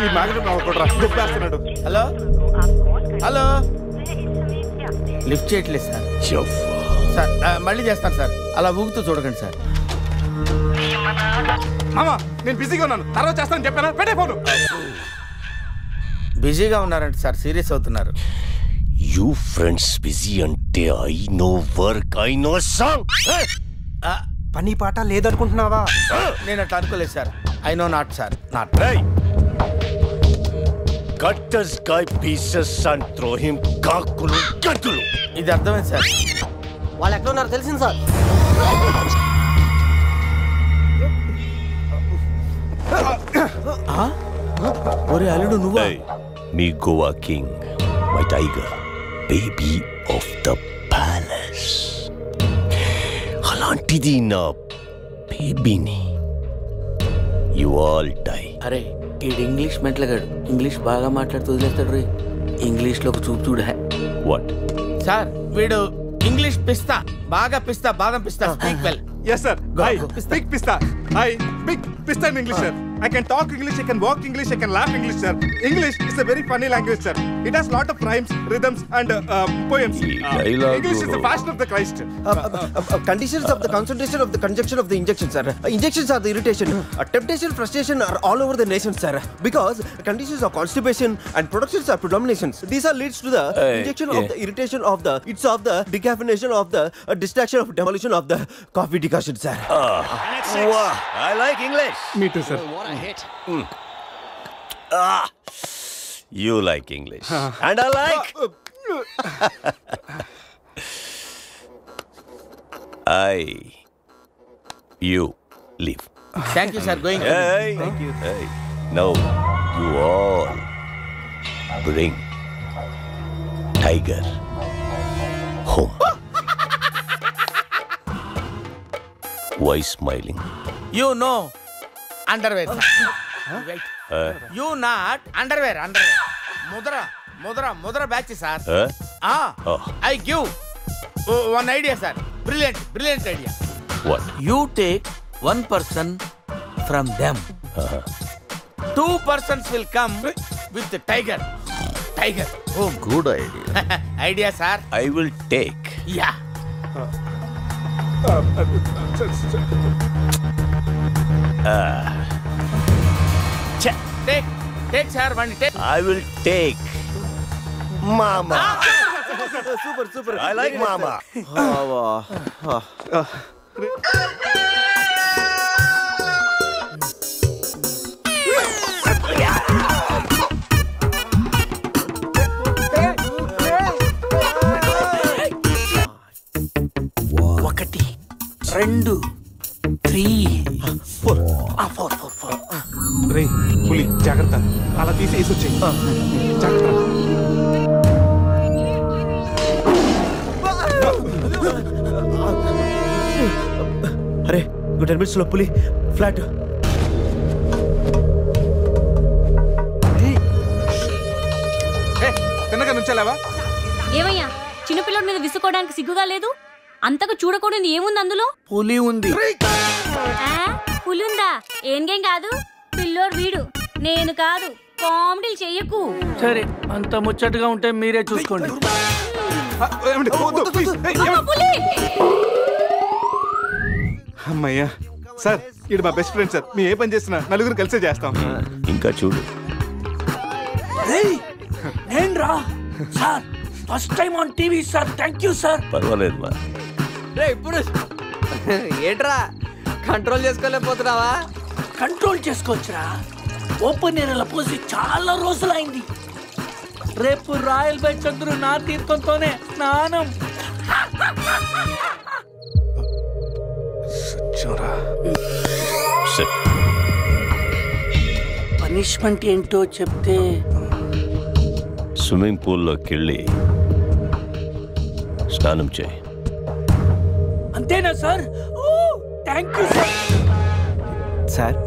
ఈ మ్యాగ్నెట్ నవ్వకూడరా, దుబ్బేస్తున్నాడు. హలో హలో లిఫ్ట్ చేయట్లేదు సార్. సార్ మళ్ళీ చేస్తాను సార్. అలా ఊగుతూ చూడకండి సార్. మామా నేను బిజీగా ఉన్నాను, తర్వాత చేస్తాను చెప్పాను. పెట్టే ఫోను. బిజీగా ఉన్నారంటే సార్ సీరియస్ అవుతున్నారు. యూ ఫ్రెండ్స్ బిజీ అంటే I know work, I know song. పని పాట లేదనుకుంటున్నావా? నేను అట్లా అనుకోలేదు sir. I know not sir, not. Cut this guy pieces and throw him కాకులు గంతులు. ఇది అర్థమైంది సార్. వాళ్ళు ఎక్కడ ఉన్నారు తెలిసింది సార్. ఒరే అల్లుడు నువ్వు. మీ Goa king, my tiger, baby of the palace. అలాంటిది నా బేబీని యు ఆల్ డై. అరే ఈడు ఇంగ్లీష్ మెంట్లగాడు. ఇంగ్లీష్ బాగా మాట్లాడుతూ వదిలేస్తాడు రే. ఇంగ్లీష్లో ఒక చూపు చూడ. వాట్ సార్ వీడు ఇంగ్లీష్ పిస్తా, బాగా పిస్తా, బాదం పిస్తా. Speak well. Yes sir. I speak pista. I speak pista in English sir. I can talk English, I can walk English, I can laugh English sir. English is a very funny language sir. It has lot of rhymes, rhythms and poems. English is the fashion of the Christ. Conditions of the concentration of the conjunction of the injection sir. Injections are the irritation. Temptation, frustration are all over the nation sir. Because conditions of constipation and productions are predominations. These are leads to the injection of the irritation of the, it's of the decaffeination of the distraction of demolition of the coffee decantation sir. Wow, I like English. Me too sir. What a hit. You like English. And I like. You leave. Thank you sir. Going. Hey. Thank you. Hey. Now you all bring Tiger home. Why smiling? You know underwear sir. Wait. You not underwear. Mudra batch sir. I give one idea sir. Brilliant idea. What? You take one person from them. 2 persons will come with the tiger. Oh, good idea. Idea sir. I will take. Yeah. Take sir, one take. I will take Mama. Super. I like Mama. ఒకటి 2 3 4 రే పులి జాగ్రత్త, అలా తీసేసి వచ్చేయి. జాగ్రత్త. అరే 10 minutes లో పులి ఫ్లాట్. తిన్నగా నుంచాలేవా? ఏమయ్యా చిన్నపిల్లడి మీద విసుకోవడానికి సిగ్గుగా లేదు? అంతగా చూడకూడదు ఏముంది అందులో? పులి ఉంది. పులి ఉందా? ఏం కాదు, పిల్లోడు వీడు, నేను కాదు. కామెడీలు చెయ్యకు. సరే అంత ముచ్చటగా ఉంటే మీరే చూసుకోండి. అమ్మయ్యా సార్, ఇది మా బెస్ట్ ఫ్రెండ్ సార్. మీ ఏ పని చేస్తున్నా నలుగురు కలిసే చేస్తాం. ఇంకా చూడు. నేను రా sir, first time on TV sir. Thank you sir. పర్వాలేదు మా. ఇప్పుడు ఏంట్రా కంట్రోల్ చేసుకోలేకపోతున్నావా? కంట్రోల్ చేసుకోవచ్చురా. ఓపెన్ ఏరియాలో పోసి చాలా రోజులైంది. రేపు రాయల్ బై చంద్రు నా తీర్థంతోనే స్నానం. పనిష్మెంట్ ఏంటో చెప్తే. స్విమ్మింగ్ పూల్లోకి వెళ్ళి స్నానం చేయి. అంతేనా సార్? Thank you sir. సార్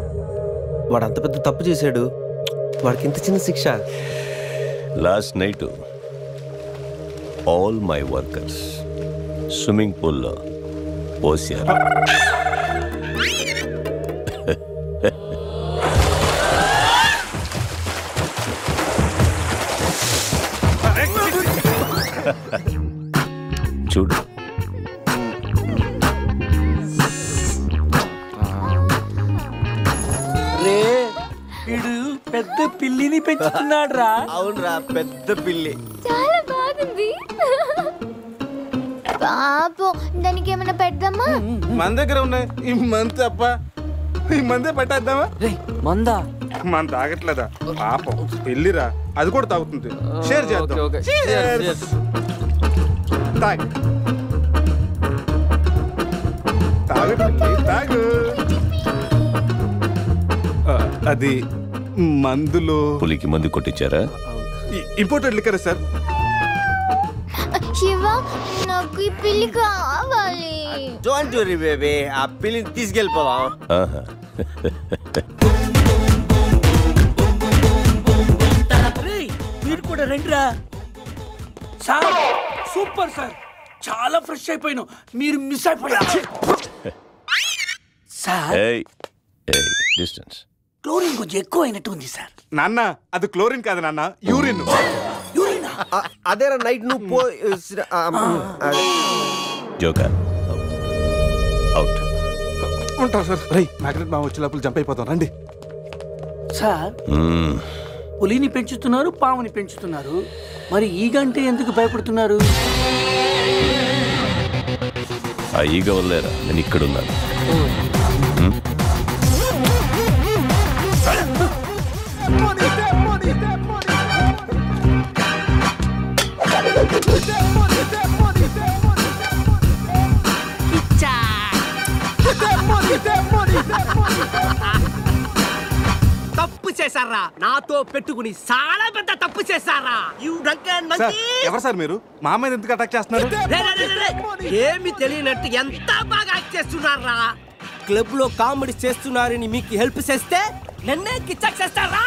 వాడు అంత పెద్ద తప్పు చేశాడు, వాడికి ఇంత చిన్న శిక్ష. Last night all my workers swimming పూల్లో పోసారు. చూడు రే వీడు పెద్ద పిల్లిని పెంచుతున్నాడు రా. అవునరా, పెద్ద పిల్లి. చాలా బాగుంది. పాపం దానికి ఏమైనా పెడదామా? మన దగ్గర ఉన్నాయి ఈ మంత్ అప్ప, ఈ మందే పట్టేద్దామా? మందా మన తాగట్లేదా పాపం, పెళ్ళిరా అది కూడా తాగుతుంది. షేర్ చేద్దాం. Cheers. తాగు తాగు తాగు. అది మందులు. పులికి మందు కొట్టించారా? Imported liquor sir. శివ, నాకు ఈ పిల్లి కావాలి. డోంట్ వరీ బేబీ, ఆ పిల్లిని తీసుకెళ్ళిపోదాం. ఆహా. మీరు కూడా రండిరా. సార్ సూపర్ సార్, చాలా ఫ్రెష్ అయిపోయినావు. మీరు మిస్ అయిపోయారు సార్. డిస్టెన్స్. క్లోరిన్ కొంచెం ఎక్కువ అయినట్టు ఉంది సార్. నాన్న అది క్లోరిన్ కాదు నాన్న, యూరిన్. అదేరా నైట్ నువ్వు జోకర్ అవుట్. ఉంటాం సార్. రై మ్యాగ్నెట్ మా వచ్చే లోపల జంప్ అయిపోతాం రండి. సార్ పులిని పెంచుతున్నారు, పాముని పెంచుతున్నారు, మరి ఈగంటే ఎందుకు భయపడుతున్నారు? ఆ ఈగ వల్లేరా నేను ఇక్కడున్నాను. తప్పు చేశారా, నాతో పెట్టుకుని చాలా పెద్ద తప్పు చేశారా. ఎవరు సార్ మీరు? మా మీద ఎందుకు అటాక్ చేస్తున్నారు? ఏమి తెలియనట్టు ఎంత బాగా యాక్ట్ చేస్తున్నారా. క్లబ్ లో కామెడీ చేస్తున్నారని మీకు హెల్ప్ చేస్తే నన్నే కిచ్చక్ చేస్తారా.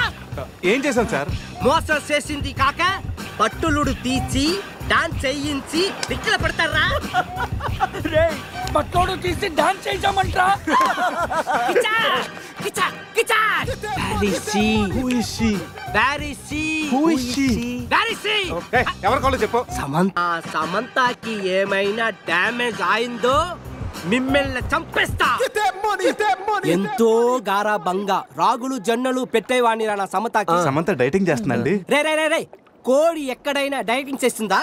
ఏం చేశాను సార్? మోసం చేసింది కాక బట్టులుడు తీసి డాన్స్ చేయించి దిక్కుల పడతారా. పట్టోడు తీసి డాన్స్ చేయించామంటరా. ఎవరి కాళ్ళు చెప్పు. సమంతకి ఏమైనా డ్యామేజ్ అయిందో మిమ్మల్ని చంపేస్తా. ఎంతో గారాబంగా రాగులు జొన్నలు పెట్టేవాణి నా సమతకి. సమంత డైటింగ్ చేస్తుందండి. రే రే రే రే, కోడి ఎక్కడైనా డైటింగ్ చేస్తుందా?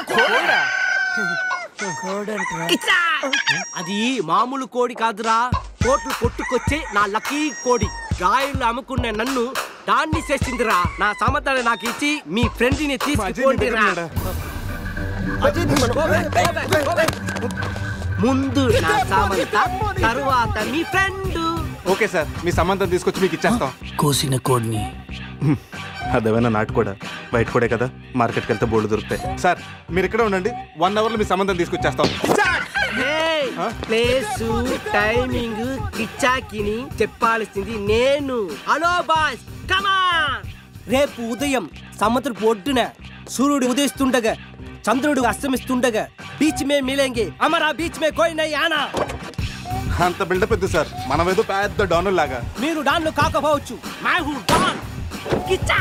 అది మామూలు కోడి కాదురా, కోట్లు కొట్టుకొచ్చే నా లక్కీ కోడి. గాయలు అమ్ముకునే నన్ను దాన్ని చేసిందిరా. నా సమతని నాకు ఇచ్చి మీ ఫ్రెండ్ ని తీసుకుపోండిరా. ముందు నా సమంత, తరువాత మీ ఫ్రెండ్. ఓకే సార్, మీ సంబంధం తీసుకొచ్చి మీకు ఇచ్చేస్తాం. కోసిన కోడిని. అదేమైనా నాటు కూడా బయట కూడా కదా, మార్కెట్కి వెళ్తే బోర్డు దొరుకుతాయి. సార్ మీరు ఇక్కడే ఉండండి, 1 hour లో మీ సంబంధం తీసుకొచ్చేస్తాం. ప్లేసు టైమింగ్ కిచ్చాకిని చెప్పాల్సింది నేను. హలో బాస్, కమా. రేపు ఉదయం సముద్రపు ఒడ్డున సూర్యుడు ఉదయిస్తుండగా చంద్రుడు అస్తమిస్తుండగా బీచ్ మే మిలేంగే, అమరా బీచ్ మే కోయి నహీ ఆనా. అంత బిల్డప్ ఎద్దు సార్, మనం ఏదో పెద్ద డాన్ లాగా. మీరు డాన్లు కాకపోవచ్చు, మై హూ don. Kichcha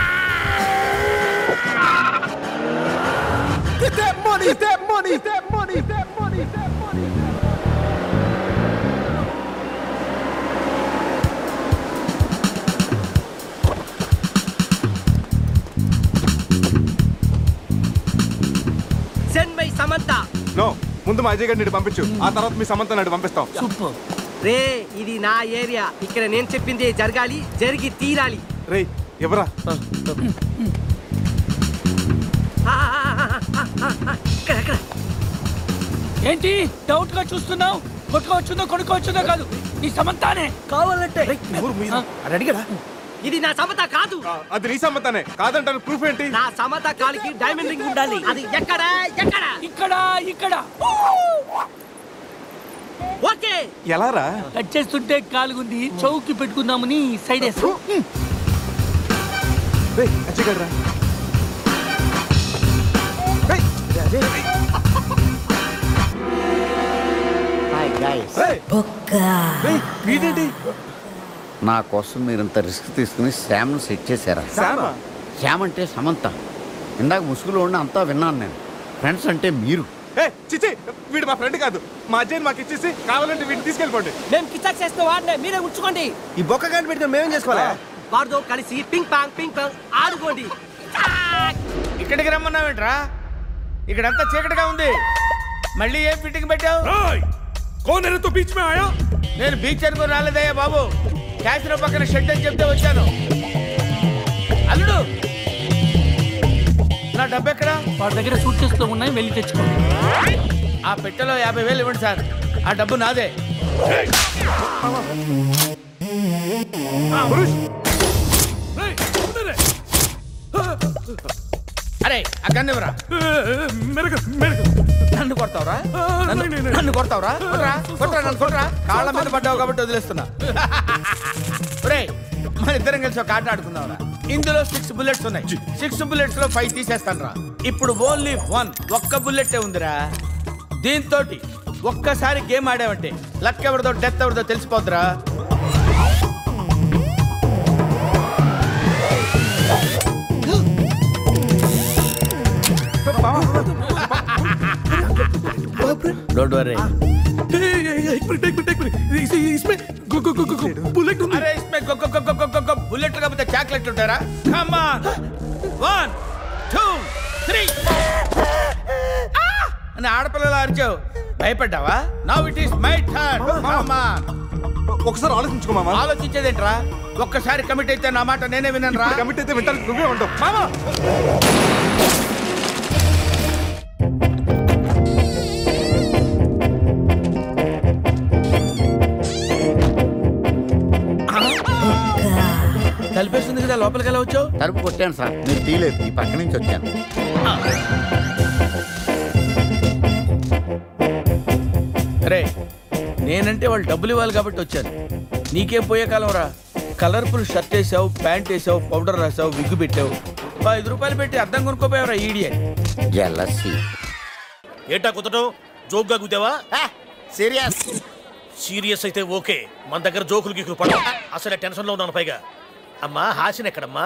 send my Samantha. No, ముందు మా అజయ్ గారిని పంపించు, ఆ తర్వాత మీ సమంత నాడు పంపిస్తాం. సూపర్. రే ఇది నా ఏరియా, ఇక్కడ నేను చెప్పింది జరగాలి, జరిగి తీరాలి. రే ఎవరా? ఏంటి డౌట్ గా చూస్తున్నావు? కొట్టుకోవచ్చుందో కొనుక్కోవచ్చుందో కాదు, నీ సమంతానే కావాలంటే. అడిగాడా? ఇది నా సమత కాదు. అది నీ సమ్మతానే కాదంటాను, ప్రూఫ్ ఏంటి? నా సమత కాలికి డైమండ్ రింగ్ ఉండాలి. అది ఎక్కడ? ఎక్కడ? ఇక్కడ ఇక్కడ. ఓకే. ఎలా రా? కట్ చేస్తుంటే కాలుగుంది, చౌకి పెట్టుకుందామని సైడ్ వేసు. అజయ్ గారు రా. Hi guys. వీడేంటి? నా కోసం మీరు ఇంత రిస్క్ తీసుకుని శ్యామ్ను సెట్ చేశారా? శ్యామ్ అంటే సమంత. ఇందాక ముసుగులో ఉండి అంతా విన్నాను నేను. ఫ్రెండ్స్ అంటే మీరు. చిచి వీడు మా ఫ్రెండ్ కాదు. మా అజయ్ మాకు ఇచ్చేసి కావాలంటే వీడిని తీసుకెళ్ళిపోండి. మేము కిచ్చాక్ చేస్తే వాడినే మీరే ఉంచుకోండి. ఈ బొక్క గంట పెట్టుకుని మేమేం చేసుకోవాలా? వాడితో కలిసి పింగ్ పాంగ్ ఆడుకోండి. ఇక్కడికి రమ్మన్నావేంట్రా? ఇక్కడంతా చీకటిగా ఉంది. మళ్ళీ ఏం ఫిట్టింగ్ పెట్టావు? నేను బీచ్ అనుకుని రాలేదయ్యా బాబు. క్యాసినో పక్కన షెడ్ అని చెప్తే వచ్చాను. అల్లుడు నా డబ్బు ఎక్కడ? వాడి దగ్గర సూట్ కేసులో ఉన్నాయి, వెళ్ళి తెచ్చుకోండి. ఆ పెట్టెలో 50,000 ఇవ్వండి సార్. ఆ డబ్బు నాదే. అరే ఆ గన్ను ఇవ్వరా. నన్ను కొడతావురా? నన్ను కొడతావురా? నన్ను కొట్టరా. కాళ్ళ మీద పడ్డావు కాబట్టి వదిలేస్తున్నా. మన ఇద్దరం కలిసి ఒక ఆట ఆడుకుందాంరా. ఇందులో 6 బుల్లెట్స్ ఉన్నాయి. 6 బుల్లెట్స్ లో 5 తీసేస్తాను రా. ఇప్పుడు ఓన్లీ 1 ఒక్క బుల్లెట్ ఉందిరా. దీంతో ఒక్కసారి గేమ్ ఆడావంటే లక్ ఎవరిదో డెత్ ఎవరిదో తెలిసిపోద్దురా. डोंट वरी बुलेट अरे इसमें बुलेट का पता चॉकलेट उठारा कम ऑन 1 2 3 అని ఆడపిల్లలు అరిచావు భయపడ్డావా? Now it is my turn. Come on ఒకసారి ఆలోచించుకో మామ. ఆలోచించేదేంట్రా? ఒక్కసారి కమిట్ అయితే నా మాట నేనే వినను రా. కమిట్ అయితే వింటాను నువ్వే ఉంటావు మామ. తలుపేస్తుంది కదా, లోపలికి ఎలా వచ్చావు? తలుపు కొట్టాను సార్, నేను తీలేదు, ఈ పక్క నుంచి వచ్చాను. అరే నేనంటే వాళ్ళు డబ్బులు ఇవ్వాలి కాబట్టి వచ్చాను. నీకేం పోయే కాలం రా. కలర్ఫుల్ షర్ట్ వేసావు, ప్యాంట్ వేసావు, పౌడర్ రాసావు, విగ్గు పెట్టావు. 5 రూపాయలు పెట్టి అద్దం కొనుక్కోపోయావురా ఈడియట్. ఏటా కుదటం జోక్గా కుదావా? సీరియస్ సీరియస్ అయితే ఓకే. మన దగ్గర జోకులు గీకులు పడ. అసలే టెన్షన్ లో ఉన్నాను. పైగా అమ్మా హాసిన్ ఎక్కడమ్మా?